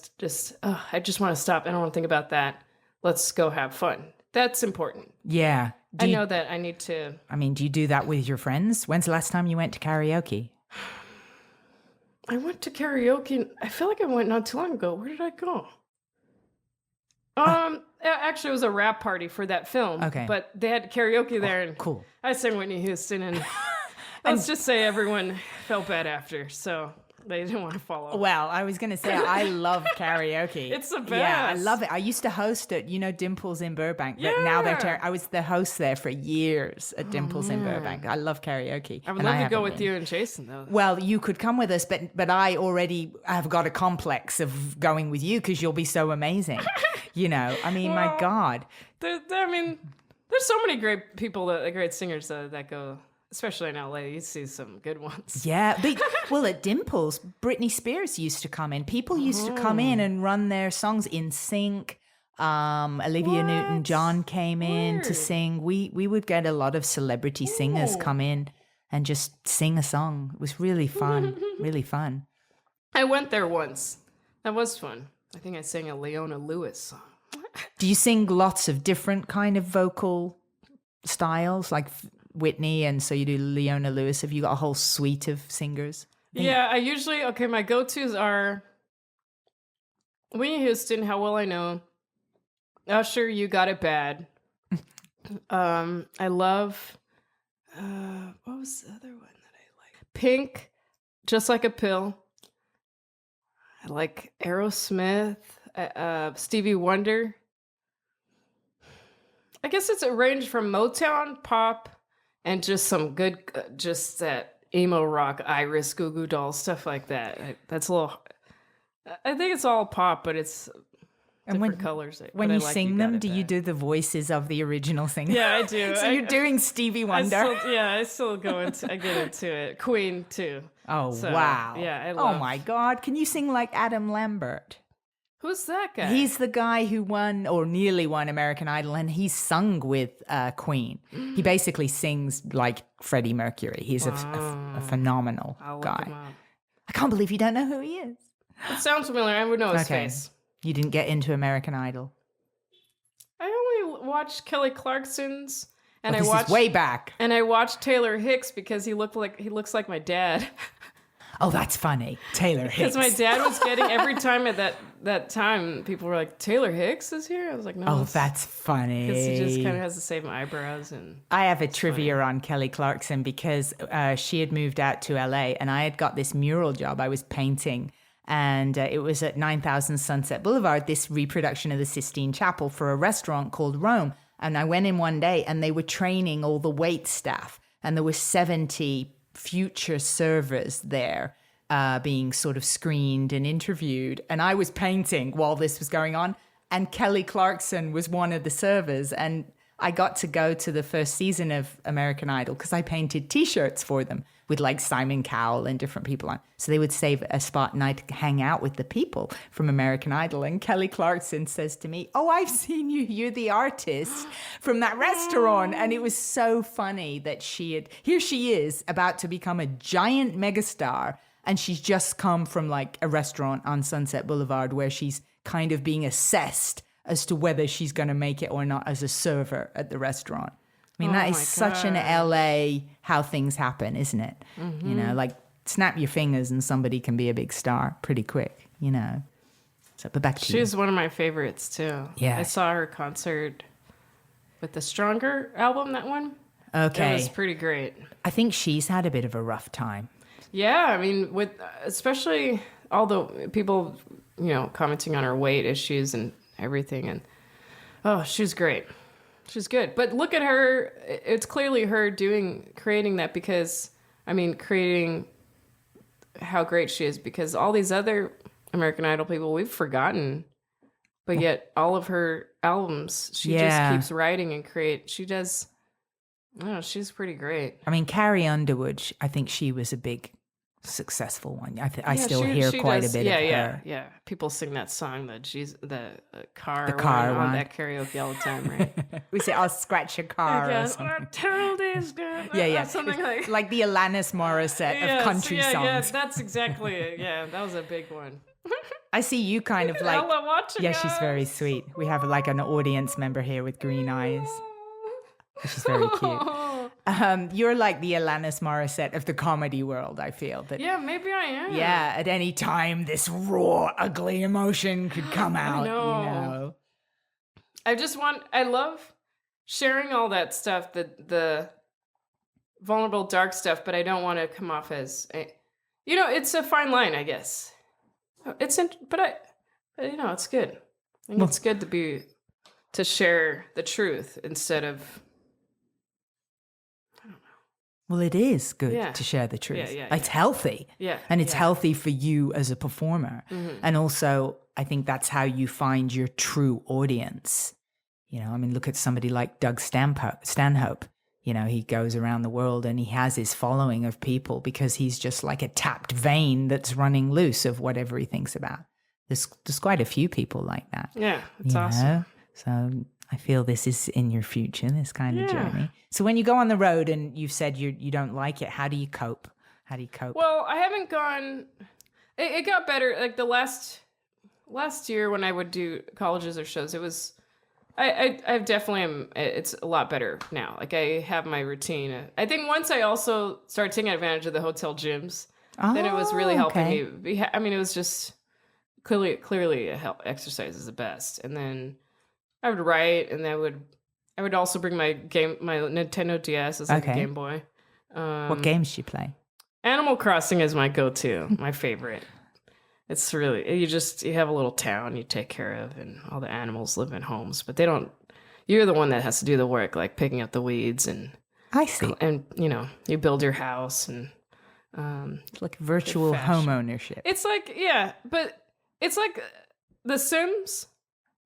I just want to stop. I don't want to think about that. Let's go have fun. That's important. Yeah. I know that I need to. I mean, do you do that with your friends? When's the last time you went to karaoke? I went to karaoke. I feel like I went not too long ago. Where did I go? Actually, it was a rap party for that film. Okay. But they had karaoke there, and cool. I sang Whitney Houston, and let's just say everyone felt bad after, so they didn't want to follow. Well, I was going to say, I love karaoke. It's the best. Yeah, I love it. I used to host it, Dimples in Burbank. Yeah. But now I was the host there for years at Dimples in Burbank. I love karaoke. I would love to go with you and Jason, though. Well, you could come with us, but I already have got a complex of going with you because you'll be so amazing. I mean, my God. There's so many great people, great singers that go, especially in LA. You see some good ones. Yeah. Well, at Dimples, Britney Spears used to come in. People used to come in and run their songs in sync. Olivia Newton-John came in to sing. We would get a lot of celebrity singers come in and just sing a song. It was really fun. Really fun. I went there once. That was fun. I think I sang a Leona Lewis song. Do you sing lots of different kind of vocal styles, like Whitney, and so you do Leona Lewis? Have you got a whole suite of singers? Yeah, I usually, my go-tos are Whitney Houston, How Will I Know, Usher, You Got It Bad. I love, what was the other one that I like? Pink, Just Like a Pill. I like Aerosmith, Stevie Wonder. I guess it's a range from Motown, pop, and just some good, just that emo rock, Iris, Goo Goo Dolls, stuff like that. That's a little, I think it's all pop, but it's different colors. When you sing them, do you do the voices of the original singer? Yeah, I do. So you're doing Stevie Wonder? I still I get into it. Queen, too. Oh, wow. Yeah, I love. Oh, my God. Can you sing like Adam Lambert? Who's that guy? He's the guy who won or nearly won American Idol, and he's sung with Queen. He basically sings like Freddie Mercury. He's a phenomenal guy. I can't believe you don't know who he is. It sounds familiar. I would know his face. You didn't get into American Idol. I only watched Kelly Clarkson's, and this is way back. And I watched Taylor Hicks because he looks like my dad. Oh, that's funny. Taylor Hicks. Because my dad was getting, every time at that time, people were like, Taylor Hicks is here? I was like, no. Oh, that's funny. Because he just kind of has the same eyebrows. And I have a trivia on Kelly Clarkson because she had moved out to LA, and I had got this mural job. I was painting, and it was at 9000 Sunset Boulevard, this reproduction of the Sistine Chapel for a restaurant called Rome. And I went in one day, and they were training all the wait staff, and there were 70 future servers there being sort of screened and interviewed. And I was painting while this was going on. And Kelly Clarkson was one of the servers. And I got to go to the first season of American Idol because I painted T-shirts for them with like Simon Cowell and different people on. So they would save a spot and I'd hang out with the people from American Idol. And Kelly Clarkson says to me, "Oh, I've seen you. You're the artist from that restaurant." And it was so funny that here she is about to become a giant megastar. And she's just come from like a restaurant on Sunset Boulevard where she's kind of being assessed as to whether she's going to make it or not as a server at the restaurant. I mean, that is such an LA how things happen, isn't it? Mm-hmm. You know, like snap your fingers and somebody can be a big star pretty quick, you know. So, but back to you. She's one of my favorites too. Yeah. I saw her concert with the Stronger album, that one. Okay. It was pretty great. I think she's had a bit of a rough time. Yeah, I mean, with especially all the people, you know, commenting on her weight issues and everything, and she's great. She's good. But look at her. It's clearly her creating that because, I mean, creating how great she is because all these other American Idol people we've forgotten, but yet all of her albums, she just keeps writing and she does, she's pretty great. I mean, Carrie Underwood, I think she was a big successful one. I still hear quite a bit of her. Yeah. People sing that song, the car one on that karaoke all the time, right? We say, "I'll scratch your car." Or something. Yeah. Something like the Alanis Morissette of country songs. Yeah, that's exactly it. Yeah, that was a big one. I see you kind of like. Ella watching she's very sweet. We have like an audience member here with green eyes. She's very cute. You're like the Alanis Morissette of the comedy world, I feel. That, yeah, maybe I am. Yeah, at any time, this raw, ugly emotion could come out, you know. I love sharing all that stuff, the vulnerable, dark stuff, but I don't want to come off as, it's a fine line, I guess. But it's good. I think it's good to share the truth instead of... Well, it is good to share the truth. It's healthy. Yeah. And it's healthy for you as a performer. Mm-hmm. And also, I think that's how you find your true audience. You know, I mean, look at somebody like Doug Stanhope. You know, he goes around the world and he has his following of people because he's just like a tapped vein that's running loose of whatever he thinks about. There's quite a few people like that. Yeah, it's awesome. So I feel this is in your future, this kind of journey. So when you go on the road and you've said you don't like it, how do you cope? Well, I haven't gone... It got better. Like the last year when I would do colleges or shows, it was... I definitely am... It's a lot better now. Like I have my routine. I think once I also started taking advantage of the hotel gyms, then it was really helping me. I mean, it was just... Clearly exercise is the best. And then... I would write, and I would also bring my Nintendo DS as like a Game Boy. What games do you play? Animal Crossing is my go-to, my favorite. It's really you have a little town you take care of, and all the animals live in homes, but they don't. You're the one that has to do the work, like picking up the weeds and. I see. And you build your house and. It's like virtual home ownership. It's like but it's like The Sims.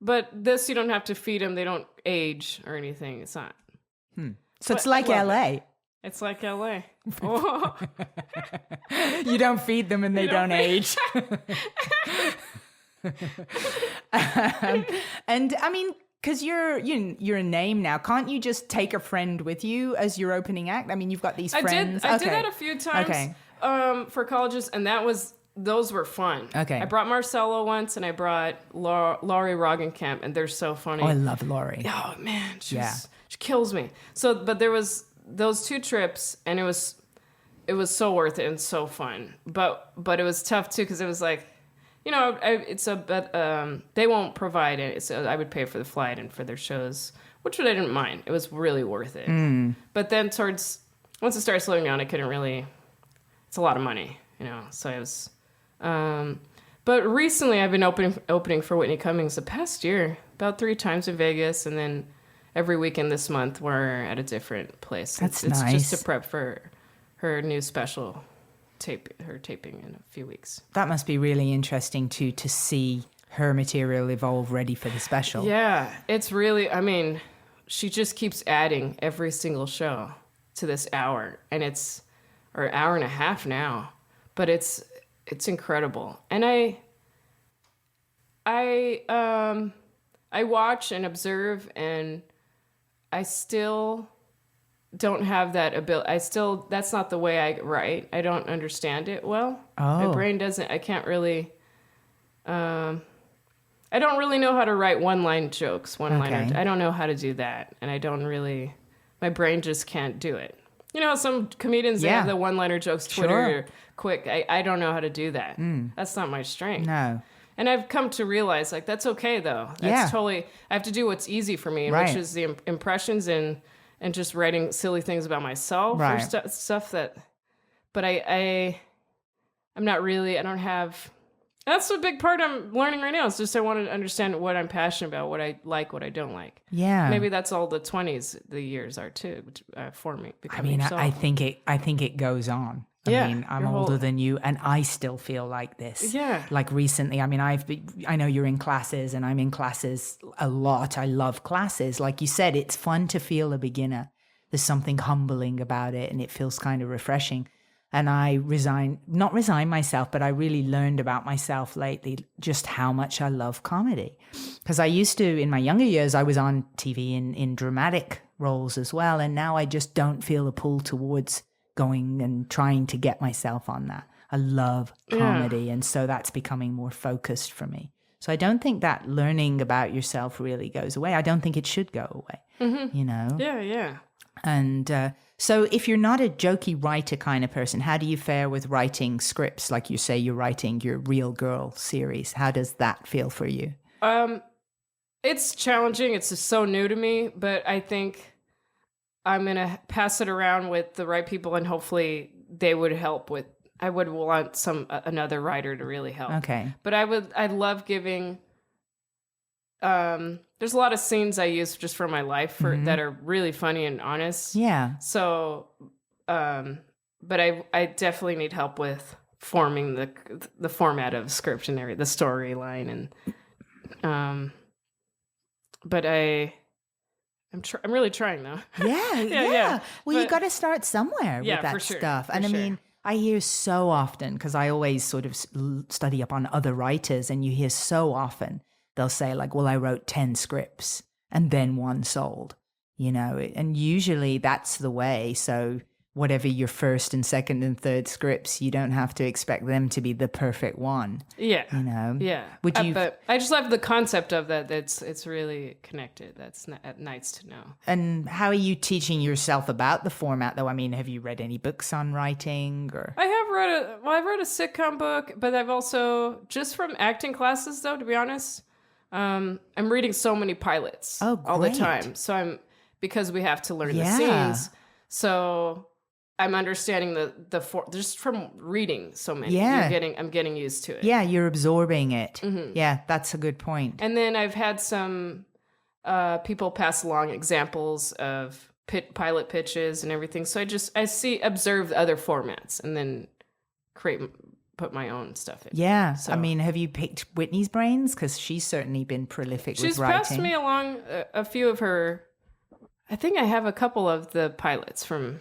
But this, you don't have to feed them. They don't age or anything. It's not. So it's like LA. It's like LA. You don't feed them and they don't age. And I mean, because you're a name now, can't you just take a friend with you as your opening act? I mean, you've got these friends. I did that a few times for colleges, and those were fun. Okay. I brought Marcelo once, and I brought Laurie Roggenkamp, and they're so funny. Oh, I love Laurie. Oh, man. She kills me. So, but there was those two trips, and it was so worth it and so fun. But it was tough, too, because it was like, they won't provide it. So I would pay for the flight and for their shows, which I didn't mind. It was really worth it. But then once it started slowing down, I couldn't really, it's a lot of money, so I was... but recently I've been opening for Whitney Cummings the past year, about 3 times in Vegas, and then every weekend this month we're at a different place. That's it's nice. Just to prep for her new special taping in a few weeks. That must be really interesting too, to see her material evolve ready for the special. Yeah, it's really, I mean, she just keeps adding every single show to this hour, and or hour and a half now, but it's incredible. And I watch and observe, and I still don't have that ability. That's not the way I write. I don't understand it well. My brain doesn't, I can't really, I don't really know how to write one-line jokes, one-liner. Okay. I don't know how to do that. And I don't really, my brain just can't do it. You know, some comedians, they have the one-liner jokes, Twitter, quick. I don't know how to do that. That's not my strength. No. And I've come to realize, like, that's okay, though. That's totally, I have to do what's easy for me, which is the impressions and just writing silly things about myself or stuff that, but I'm not really, I don't have, that's a big part I'm learning right now. It's just I want to understand what I'm passionate about, what I like, what I don't like. Yeah. Maybe that's all the 20s, the years are too, for me. I mean, I think it goes on. I mean, I'm older than you, and I still feel like this. Yeah. Like recently, I mean, I know you're in classes, and I'm in classes a lot. I love classes. Like you said, it's fun to feel a beginner. There's something humbling about it, and it feels kind of refreshing. And I not resign myself, but I really learned about myself lately just how much I love comedy. Because I used to, in my younger years, I was on TV in dramatic roles as well, and now I just don't feel a pull towards going and trying to get myself on that. I love comedy, and so that's becoming more focused for me. So I don't think that learning about yourself really goes away. I don't think it should go away, you know? Yeah. And so if you're not a jokey writer kind of person, how do you fare with writing scripts? Like you say, you're writing your Real Girl series. How does that feel for you? It's challenging. It's just so new to me, but I think I'm going to pass it around with the right people, and hopefully they would help with, I would want another writer to really help. Okay. But I love giving, there's a lot of scenes I use just from my life that are really funny and honest. Yeah. So, but I definitely need help with forming the format of script and the storyline, and, but I'm really trying though. Yeah. Well, you But- got to start somewhere with that for sure, stuff. for And I sure. mean, I hear so often, because I always sort of study up on other writers, and you hear so often they'll say like, well, I wrote 10 scripts and then one sold, you know, and usually that's the way. So whatever your first and second and third scripts, you don't have to expect them to be the perfect one. Yeah. You know? Yeah. Would you? But I just love the concept of that. It's really connected. That's nice to know. And how are you teaching yourself about the format, though? I mean, have you read any books on writing or? I have I've read a sitcom book, but I've also, just from acting classes though, to be honest, I'm reading so many pilots all the great. time. So because we have to learn the Yeah. scenes. So I'm understanding the just from reading so many. Yeah. I'm getting used to it. Yeah, you're absorbing it. Yeah, that's a good point. And then I've had some people pass along examples of pilot pitches and everything. So I observe other formats and then put my own stuff in. Yeah. So- I mean, have you picked Whitney's brains? Because she's certainly been prolific She's with writing. passed me along a few of her. I think I have a couple of the pilots from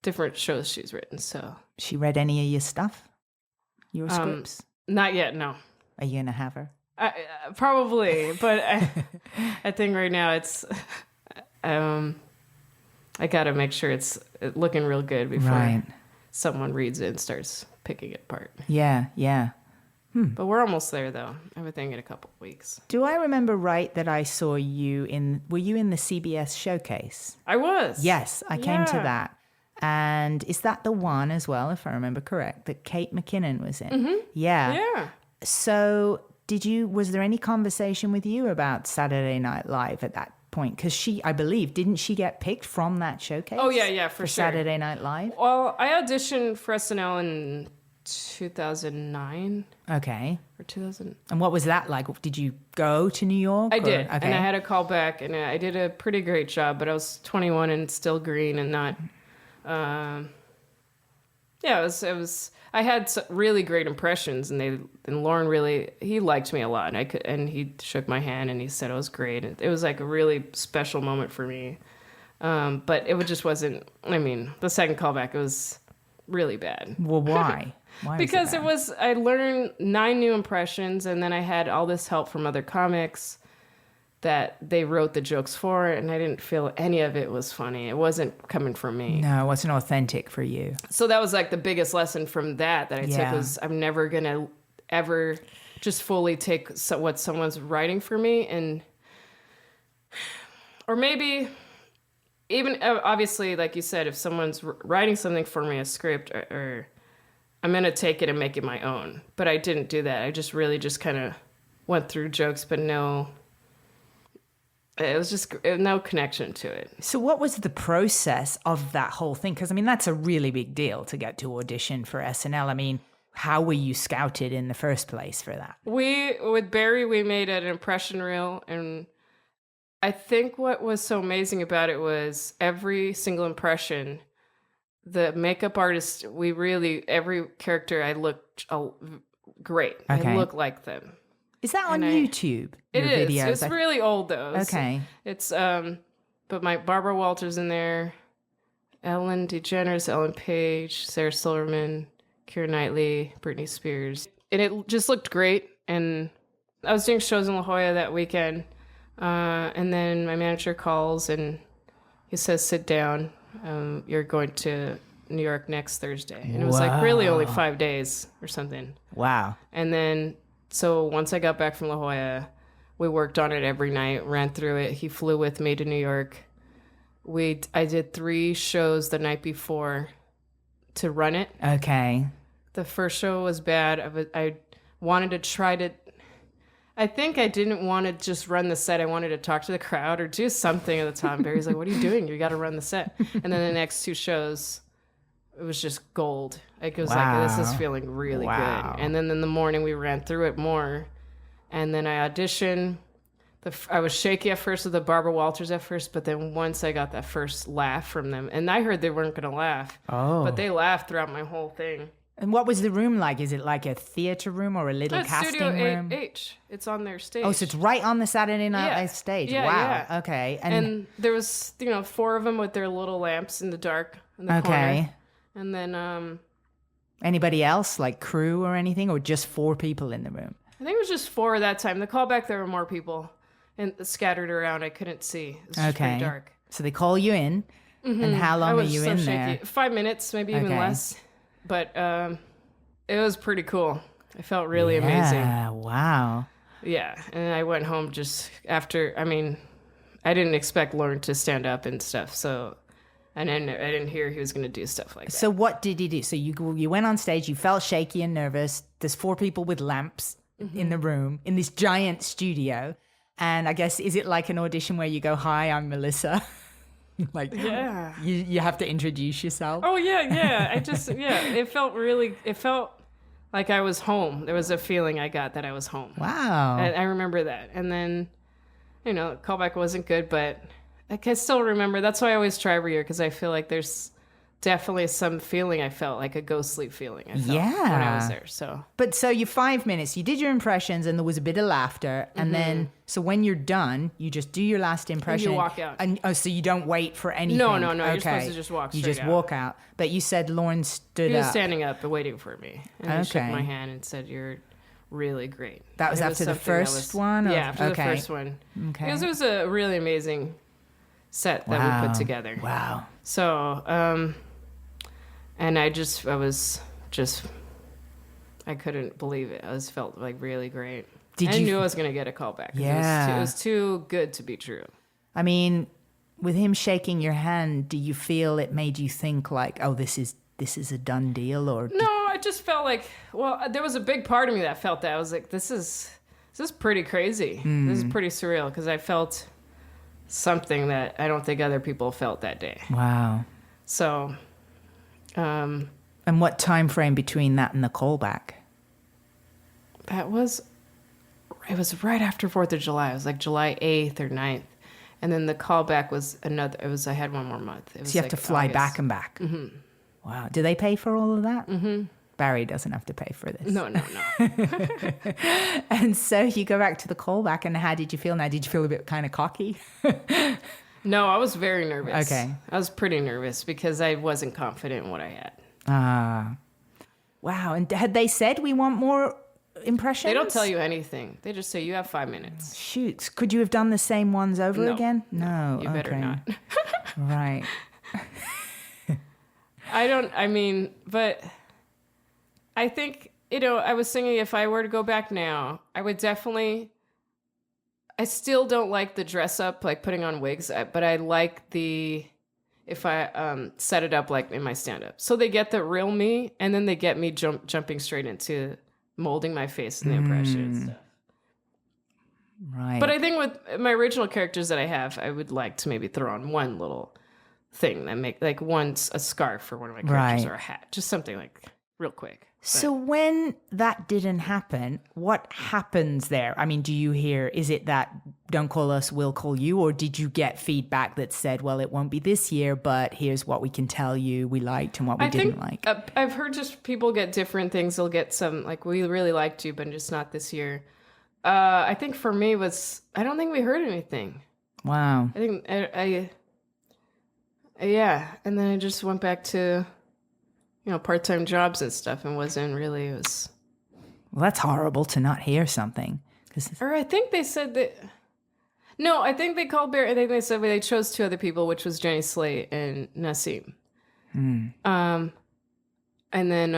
different shows she's written. So She read any of your stuff? Your scripts? not yet. No. Are you going to have her? Probably, but I think right now it's I got to make sure it's looking real good before someone reads it and starts picking it apart. Yeah, yeah. But we're almost there, though. I would think in a couple of weeks. Do I remember right that I saw you were you in the CBS showcase? I was. Yes, I came to Yeah. that. And is that the one as well, if I remember correct, that Kate McKinnon was in? Mm-hmm. Yeah. Yeah. So was there any conversation with you about Saturday Night Live at that point? Because I believe, didn't she get picked from that showcase? Oh, yeah, for sure. Saturday Night Live? Well, I auditioned for SNL in 2009 Okay. or 2000. And what was that like? Did you go to New York? I did. Okay. And I had a call back, and I did a pretty great job, but I was 21 and still green and not... Yeah, I had really great impressions, and Lauren he liked me a lot, and he shook my hand and he said it was great. It was like a really special moment for me. But just wasn't. I mean, the second callback, it was really bad. Well, why? Why? Because I learned 9 new impressions, and then I had all this help from other comics that they wrote the jokes for, and I didn't feel any of it was funny. It wasn't coming from me. No, it wasn't authentic for you. So that was like the biggest lesson from that I took was I'm never going to ever just fully take what someone's writing for me, or maybe even obviously, like you said, if someone's writing something for me, a script, or I'm going to take it and make it my own. But I didn't do that. I just really just kind of went through jokes, but no... It was just no connection to it. So what was the process of that whole thing? Because, I mean, that's a really big deal to get to audition for SNL. I mean, how were you scouted in the first place for that? With Barry, we made an impression reel. And I think what was so amazing about it was every single impression, the makeup artist, every character, I looked great. Okay. I looked like them. Is that on YouTube? It is. Videos? It's really old though. Okay. It's but my Barbara Walters in there, Ellen DeGeneres, Ellen Page, Sarah Silverman, Keira Knightley, Britney Spears, and it just looked great. And I was doing shows in La Jolla that weekend, and then my manager calls and he says, "Sit down. You're going to New York next Thursday." And it was like really only 5 days or something. Wow. And then. So once I got back from La Jolla, we worked on it every night, ran through it. He flew with me to New York. I did 3 shows the night before to run it. Okay. The first show was bad. I wanted to try to... I think I didn't want to just run the set. I wanted to talk to the crowd or do something at the time. Barry's like, "What are you doing? You got to run the set." And then the next 2 shows... It was just gold. It was like, this is feeling really good. And then in the morning, we ran through it more. And then I auditioned. I was shaky at first with the Barbara Walters at first, but then once I got that first laugh from them, and I heard they weren't going to laugh, but they laughed throughout my whole thing. And what was the room like? Is it like a theater room or a little casting Studio room? H. It's on their stage. Oh, so it's right on the Saturday Night Live stage. Yeah, wow. yeah. Okay. And there was, 4 of them with their little lamps in the dark in the corner. And then... Anybody else, like crew or anything, or just 4 people in the room? I think it was just 4 that time. The callback, there were more people and scattered around. I couldn't see. It was just pretty dark. So they call you in, and how long are you in there? 5 minutes, maybe even less. But it was pretty cool. I felt really amazing. Yeah, wow. Yeah, and I went home just after. I mean, I didn't expect Lauren to stand up and stuff, so... And then I didn't hear he was going to do stuff like that. So what did he do? So you went on stage, you felt shaky and nervous. There's 4 people with lamps in the room, in this giant studio. And I guess, is it like an audition where you go, "Hi, I'm Melissa"? Like, yeah. You have to introduce yourself? Oh, yeah. It felt like I was home. There was a feeling I got that I was home. Wow. I remember that. And then, callback wasn't good, but... I can still remember. That's why I always try every year, because I feel like there's definitely some feeling I felt, like a ghostly feeling I felt when I was there. So you 5 minutes, you did your impressions and there was a bit of laughter. And then, so when you're done, you just do your last impression. And you walk out. And, so you don't wait for anything? No. Okay. You're supposed to just walk straight out. You just walk out. But you said Lauren stood up. He was standing up and waiting for me. And he shook my hand and said, "You're really great." That was after the first one? Yeah, after the first one. Okay. Because it was a really amazing set that we put together. Wow. So, and I couldn't believe it. I felt like really great. I knew I was going to get a call back. Yeah. It was too good to be true. I mean, with him shaking your hand, do you feel it made you think like, oh, this is a done deal? Or no, I just felt like, there was a big part of me that felt that. I was like, this is pretty crazy. This is pretty surreal, because I felt something that I don't think other people felt that day. Wow. So, and what time frame between that and the callback? It was right after 4th of July. It was like July 8th or 9th. And then the callback was I had one more month. So you have to fly back and back. Mm-hmm. Wow. Do they pay for all of that? Mm-hmm. Barry doesn't have to pay for this. No. And so you go back to the callback, and how did you feel now? Did you feel a bit kind of cocky? No, I was very nervous. Okay. I was pretty nervous because I wasn't confident in what I had. Wow. And had they said we want more impressions? They don't tell you anything. They just say you have 5 minutes. Shoots. Could you have done the same ones over again? No. You better not. Right. But I think, I was thinking if I were to go back now, I would definitely, I still don't like the dress up, like putting on wigs, but I like if I set it up like in my stand-up. So they get the real me, and then they get me jumping straight into molding my face and the impression and stuff. Right. But I think with my original characters that I have, I would like to maybe throw on one little thing that make like once a scarf for one of my characters or a hat, just something like real quick. So when that didn't happen, what happens there? I mean, do you hear, is it that don't call us, we'll call you? Or did you get feedback that said, well, it won't be this year, but here's what we can tell you we liked and what we didn't like? I've heard just people get different things. They'll get some, like, we really liked you, but just not this year. I think for me I don't think we heard anything. Wow. I think yeah. And then I just went back to, part-time jobs and stuff, and it was. Well, that's horrible to not hear something. Or I think they said that. No, I think they called Barry. I think they said they chose 2 other people, which was Jenny Slate and Nassim. And then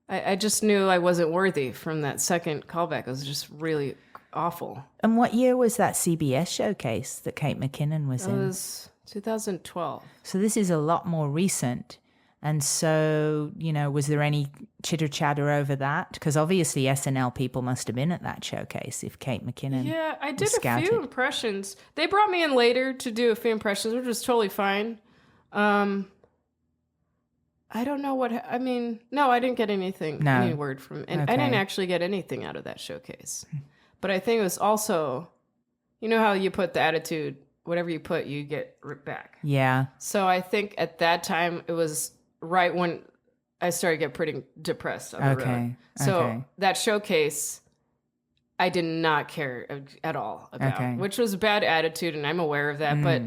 I just knew I wasn't worthy from that second callback. It was just really awful. And what year was that CBS showcase that Kate McKinnon was in? It was 2012. So this is a lot more recent. And so, was there any chitter chatter over that? Because obviously SNL people must have been at that showcase if Kate McKinnon. Yeah, I did a few impressions. They brought me in later to do a few impressions, which was totally fine. I don't know no, I didn't get anything, any word from, and I didn't actually get anything out of that showcase. But I think it was also, how you put the attitude, whatever you put, you get ripped back. Yeah. So I think at that time, it was right when I started to get pretty depressed on the road. So that showcase, I did not care at all about, which was a bad attitude, and I'm aware of that, but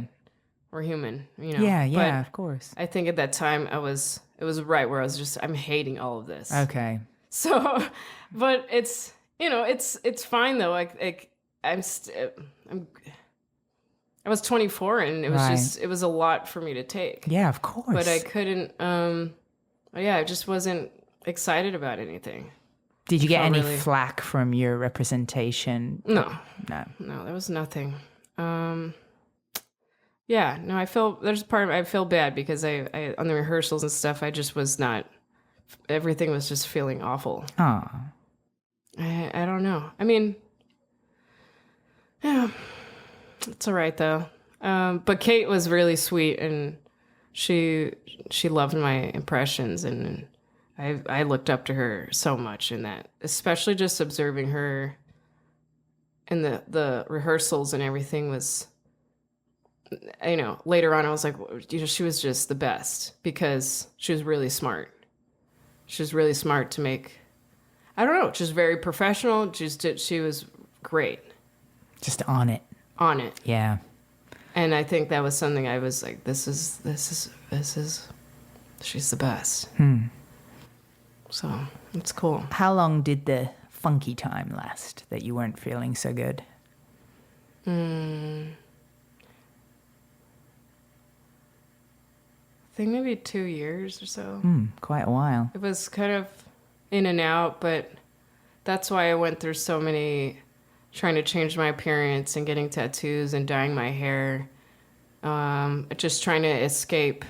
we're human, Yeah, but of course. I think at that time, it was right where I was just, I'm hating all of this. Okay. So, but it's, it's fine though. I was 24, and it was it was a lot for me to take. Yeah, of course. But I couldn't, I just wasn't excited about anything. Did you get any flack from your representation? No, there was nothing. Yeah, no, there's a part of it, I feel bad because I on the rehearsals and stuff, I just was not, everything was just feeling awful. Oh. I don't know. I mean, yeah. It's all right though. But Kate was really sweet, and she loved my impressions, and I looked up to her so much in that, especially just observing her in the rehearsals and everything was, later on I was like, she was just the best because she was really smart. She was really smart to make, I don't know, just very professional. She was great. Just on it. Yeah. And I think that was something I was like, this is she's the best. So it's cool. How long did the funky time last that you weren't feeling so good? I think maybe 2 years or so. Quite a while. It was kind of in and out, but that's why I went through so many, trying to change my appearance and getting tattoos and dyeing my hair. Just trying to escape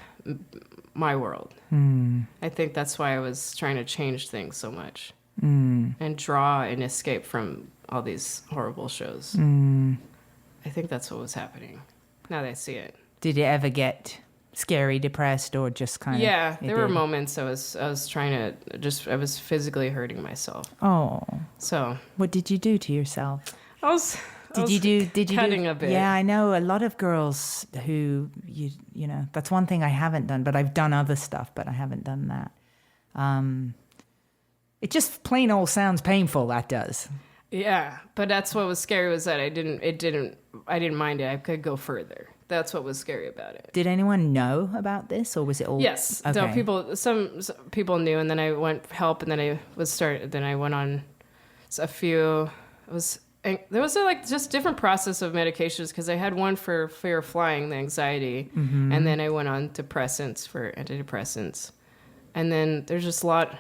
my world. I think that's why I was trying to change things so much. And draw and escape from all these horrible shows. I think that's what was happening. Now that I see it. Did it ever get scary, depressed, or just kind of? Yeah, there were moments I was trying to I was physically hurting myself. Oh. So. What did you do to yourself? I Did you do cutting a bit? Yeah, I know a lot of girls who you know, that's one thing I haven't done, but I've done other stuff, but I haven't done that. It just plain old sounds painful, that does. Yeah, but that's what was scary, was that I didn't mind it. I could go further. That's what was scary about it. Did anyone know about this, or was it all? Yes, okay. Some people knew, and then I went help, and then I went on a few. There was like just different process of medications, because I had one for fear of flying, the anxiety, and then I went on antidepressants, and then there's just a lot.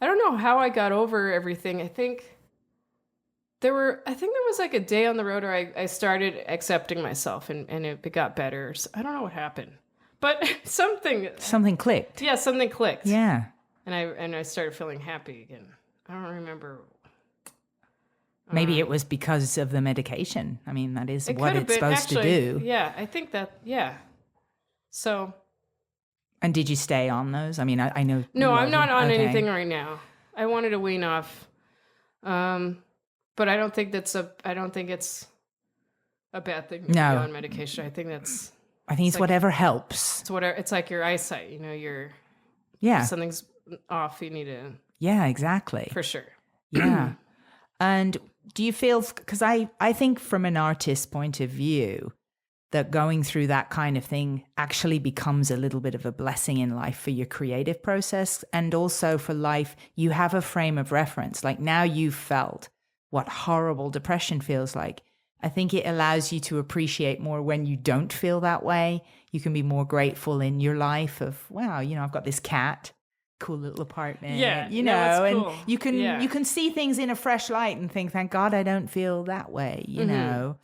I don't know how I got over everything. I think there was like a day on the road where I started accepting myself, and it got better. So I don't know what happened, but something clicked. Yeah, something clicked. Yeah, and I started feeling happy again. I don't remember. Maybe it was because of the medication. I mean, that is what it's supposed to do. Yeah, I think that. Yeah. So. And did you stay on those? I mean, I know. No, I'm not on anything right now. I wanted to wean off. But I don't think it's a bad thing to be on medication. I think it's like, whatever helps. It's like your eyesight, you know, if something's off, you need to. Yeah, exactly. For sure. Yeah. And do you feel, because I think from an artist's point of view, that going through that kind of thing actually becomes a little bit of a blessing in life for your creative process, and also for life. You have a frame of reference. Like, now you've felt what horrible depression feels like. I think it allows you to appreciate more when you don't feel that way. You can be more grateful in your life of, wow, you know, I've got this cat, cool little apartment. Yeah, you know, it's cool. And you can see things in a fresh light and think, thank God I don't feel that way, you know.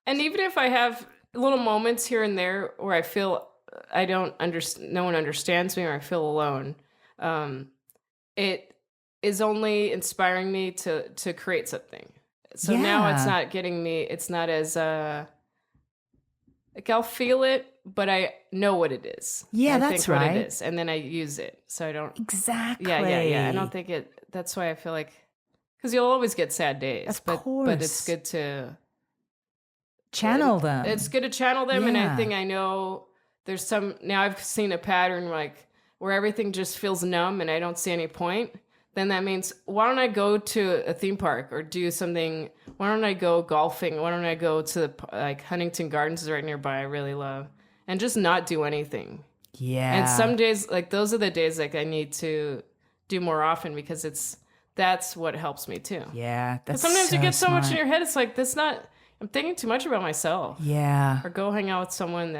And even if I have little moments here and there where I feel no one understands me, or I feel alone, it is only inspiring me to create something. So now it's not as like, I'll feel it, but I know what it is. Yeah, I that's think right. what it is, and then I use it. So I don't. Exactly. Yeah. I don't think it. That's why I feel like, because you'll always get sad days. Of course. But it's good to channel them. It's good to channel them, and I think I know there's now I've seen a pattern like where everything just feels numb, and I don't see any point. Then that means, why don't I go to a theme park or do something? Why don't I go golfing? Why don't I go to like Huntington Gardens is right nearby, I really love, and just not do anything. Yeah. And some days, like, those are the days like I need to do more often, because that's what helps me too. Yeah. That's sometimes you get so smart. much in your head, it's like, I'm thinking too much about myself. Yeah. Or go hang out with someone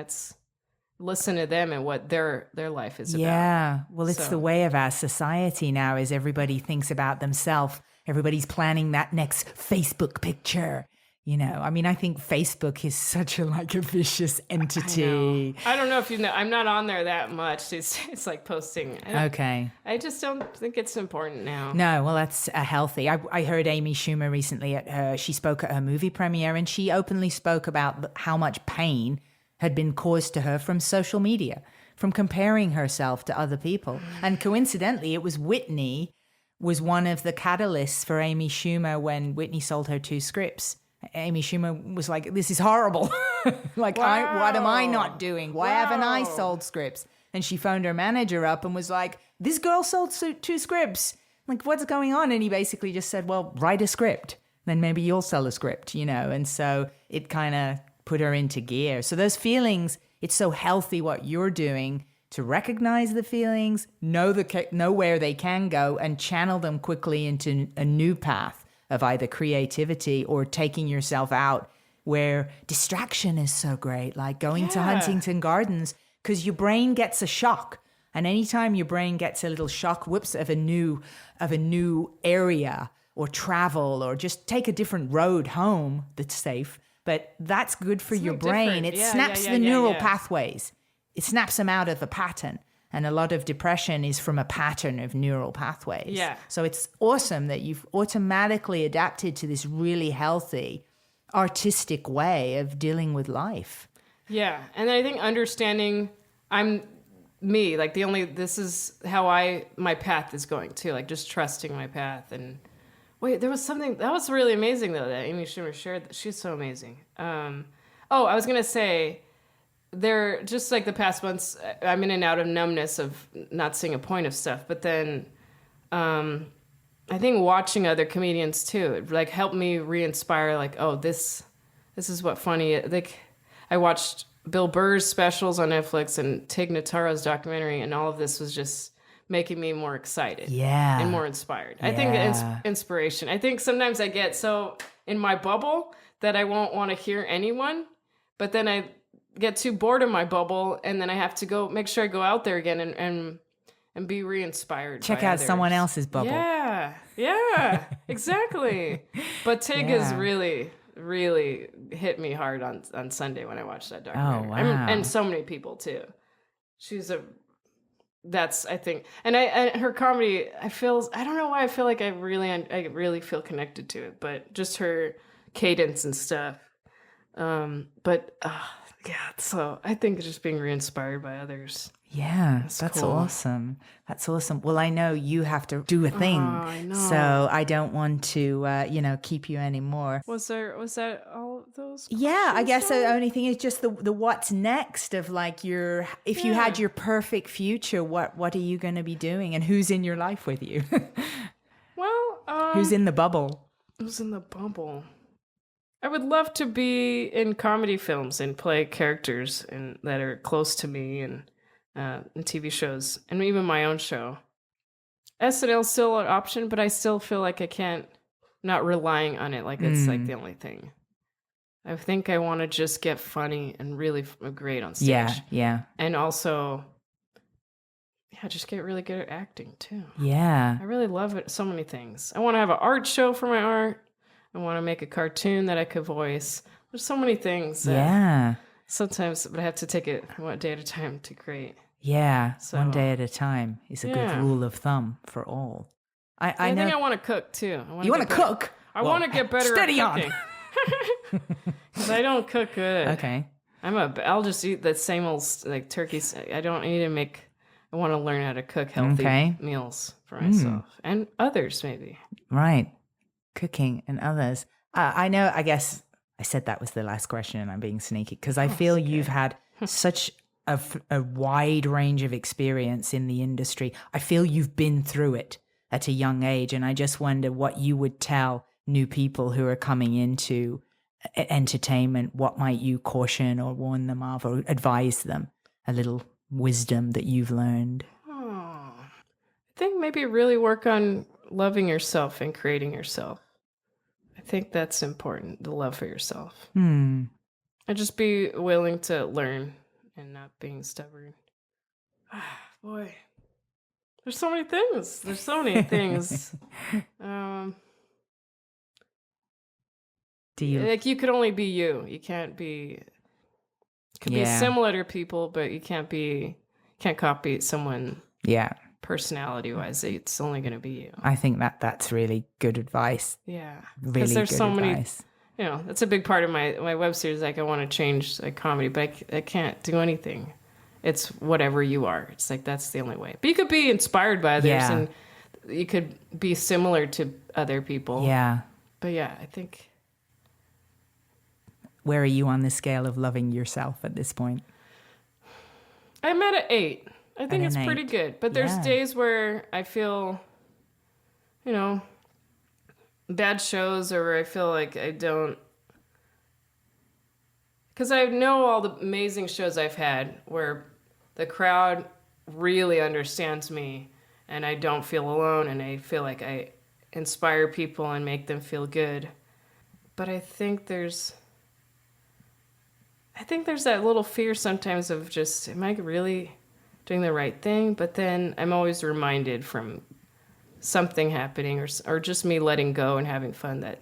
listen to them and what their life is about. Yeah. Well, it's the way of our society now, is everybody thinks about themselves. Everybody's planning that next Facebook picture. You know, I mean, I think Facebook is such a vicious entity. I don't know if you know. I'm not on there that much. It's like posting. Okay. I just don't think it's important now. No, well, that's healthy. I heard Amy Schumer recently she spoke at her movie premiere, and she openly spoke about how much pain had been caused to her from social media, from comparing herself to other people. And coincidentally, it was Whitney was one of the catalysts for Amy Schumer when Whitney sold her 2 scripts. Amy Schumer was like, this is horrible. Like, wow. What am I not doing? Why haven't I sold scripts? And she phoned her manager up and was like, this girl sold 2 scripts. Like, what's going on? And he basically just said, well, write a script. Then maybe you'll sell a script, you know? And so it kind of put her into gear. So those feelings, it's so healthy what you're doing to recognize the feelings, know where they can go, and channel them quickly into a new path of either creativity or taking yourself out where distraction is so great, like going to Huntington Gardens, because your brain gets a shock. And anytime your brain gets a little shock, whoops, of a new area, or travel, or just take a different road home that's safe, but that's good for your brain. It snaps the neural pathways. It snaps them out of a pattern. And a lot of depression is from a pattern of neural pathways. Yeah. So it's awesome that you've automatically adapted to this really healthy, artistic way of dealing with life. Yeah. And I think understanding I'm me, like this is how my path is going too, like just trusting my path and Wait, there was something that was really amazing though that Amy Schumer shared. She's so amazing. Oh, I was gonna say, there just like the past months, I'm in and out of numbness of not seeing a point of stuff. But then, I think watching other comedians too, it like helped me re-inspire. Like, oh, this is what funny. Like, I watched Bill Burr's specials on Netflix and Tig Notaro's documentary, and all of this was just making me more excited, and more inspired. I think inspiration. I think sometimes I get so in my bubble that I won't want to hear anyone, but then I get too bored in my bubble, and then I have to go make sure I go out there again and be re-inspired. Check out someone else's bubble. Yeah, exactly. But Tig has really hit me hard on Sunday when I watched that documentary. Oh, wow. And so many people too. That's I think, and her comedy. I don't know why I feel like I really feel connected to it, but just her cadence and stuff. So I think just being re-inspired by others. Yeah, that's cool. awesome. That's awesome. Well, I know you have to do a thing, I know. so I don't want to, keep you anymore. Was that all of those? Yeah, I guess the only thing is just the what's next of like if you had your perfect future, what are you going to be doing, and who's in your life with you? Well, who's in the bubble? Who's in the bubble? I would love to be in comedy films and play characters that are close to me and TV shows, and even my own show. SNL is still an option, but I still feel like I can't, not relying on it like it's like the only thing. I think I want to just get funny and really great on stage. Yeah. And also, just get really good at acting too. Yeah. I really love it. So many things. I want to have an art show for my art. I want to make a cartoon that I could voice. There's so many things. Sometimes, but I have to take it one day at a time to create. Yeah, one day at a time is a good rule of thumb for all. I know. think I want to cook too. You want to cook? I want to get better at cooking. Because I don't cook good. Okay. I'll just eat the same old like turkey. I don't need to make. I want to learn how to cook healthy meals for myself and others maybe. Right. Cooking and others. I know, I guess I said that was the last question and I'm being sneaky because I feel you've had such a wide range of experience in the industry. I feel you've been through it at a young age, and I just wonder what you would tell new people who are coming into entertainment. What might you caution or warn them of or advise them? A little wisdom that you've learned. I think maybe really work on loving yourself and creating yourself. I think that's important, the love for yourself. And just be willing to learn and not being stubborn. Boy, there's so many things. Do you like you could only be you. You can't be. Could be similar to people, but you can't copy someone. Yeah. Personality-wise, it's only going to be you. I think that's really good advice. Yeah, really there's good so advice. many. That's a big part of my web series. Like I want to change like comedy, but I can't do anything. It's whatever you are. It's like that's the only way. But you could be inspired by others, and you could be similar to other people. Yeah. But I think. Where are you on the scale of loving yourself at this point? I'm at an 8. I think it's pretty good. But there's days where I feel, bad shows or where I feel like I don't. Because I know all the amazing shows I've had where the crowd really understands me and I don't feel alone and I feel like I inspire people and make them feel good. But I think there's that little fear sometimes of just, am I really doing the right thing? But then I'm always reminded from something happening or just me letting go and having fun that,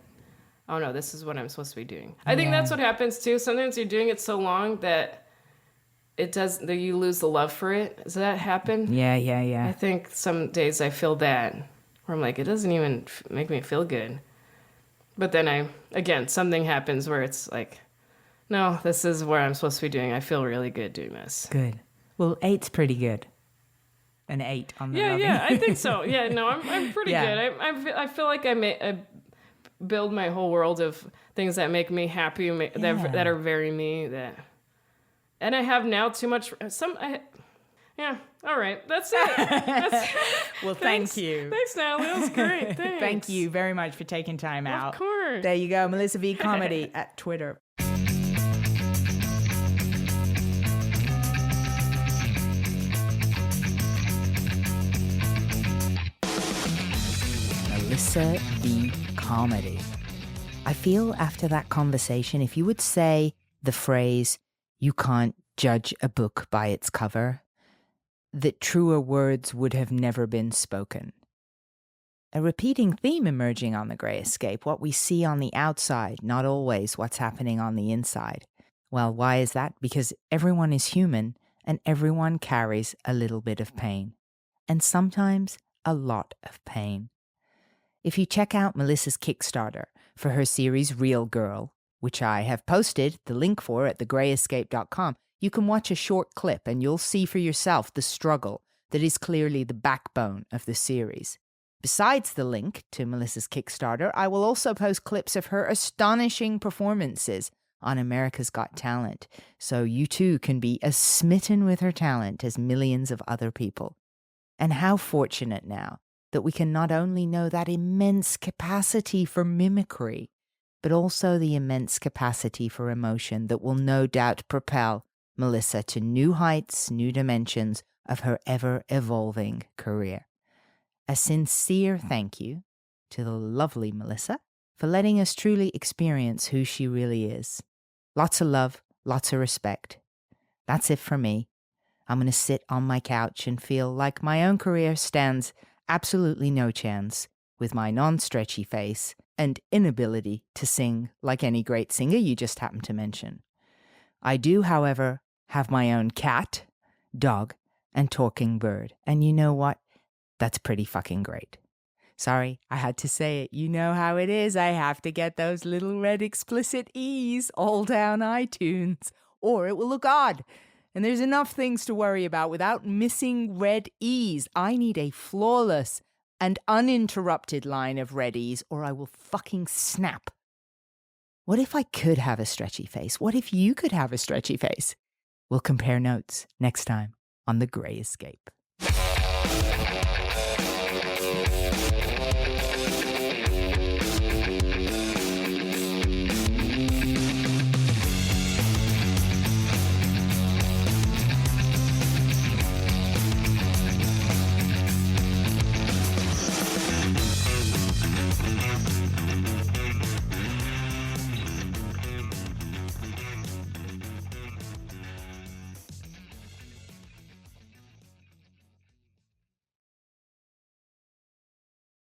oh no, this is what I'm supposed to be doing. I think that's what happens too. Sometimes you're doing it so long that that you lose the love for it. Does that happen? Yeah. I think some days I feel that where I'm like, it doesn't even make me feel good. But then something happens where it's like, no, this is what I'm supposed to be doing. I feel really good doing this. Good. Well, 8's pretty good. An 8 on the Yeah, loving. yeah, I think so. Yeah, no, I'm pretty Yeah. good. I feel like I build my whole world of things that make me happy, that are very me. And I have now too much. Yeah. All right. That's it. Well, thank you. Thanks, Natalie. That was great. Thanks. Thank you very much for taking time out. Of course. There you go. Melissa V Comedy at Twitter. Melissa V Comedy. I feel after that conversation, if you would say the phrase, "You can't judge a book by its cover," that truer words would have never been spoken. A repeating theme emerging on the Grey Escape, what we see on the outside, not always what's happening on the inside. Well, why is that? Because everyone is human and everyone carries a little bit of pain. And sometimes a lot of pain. If you check out Melissa's Kickstarter for her series Real Girl, which I have posted the link for at thegreyescape.com, you can watch a short clip and you'll see for yourself the struggle that is clearly the backbone of the series. Besides the link to Melissa's Kickstarter, I will also post clips of her astonishing performances on America's Got Talent, so you too can be as smitten with her talent as millions of other people. And how fortunate now that we can not only know that immense capacity for mimicry, but also the immense capacity for emotion that will no doubt propel Melissa to new heights, new dimensions of her ever-evolving career. A sincere thank you to the lovely Melissa for letting us truly experience who she really is. Lots of love, lots of respect. That's it for me. I'm going to sit on my couch and feel like my own career stands absolutely no chance with my non-stretchy face and inability to sing like any great singer you just happened to mention. I do, however, have my own cat, dog, and talking bird. And you know what? That's pretty fucking great. Sorry, I had to say it. You know how it is. I have to get those little red explicit E's all down iTunes, or it will look odd. And there's enough things to worry about without missing red E's. I need a flawless and uninterrupted line of red E's, or I will fucking snap. What if I could have a stretchy face? What if you could have a stretchy face? We'll compare notes next time on The Grey Escape.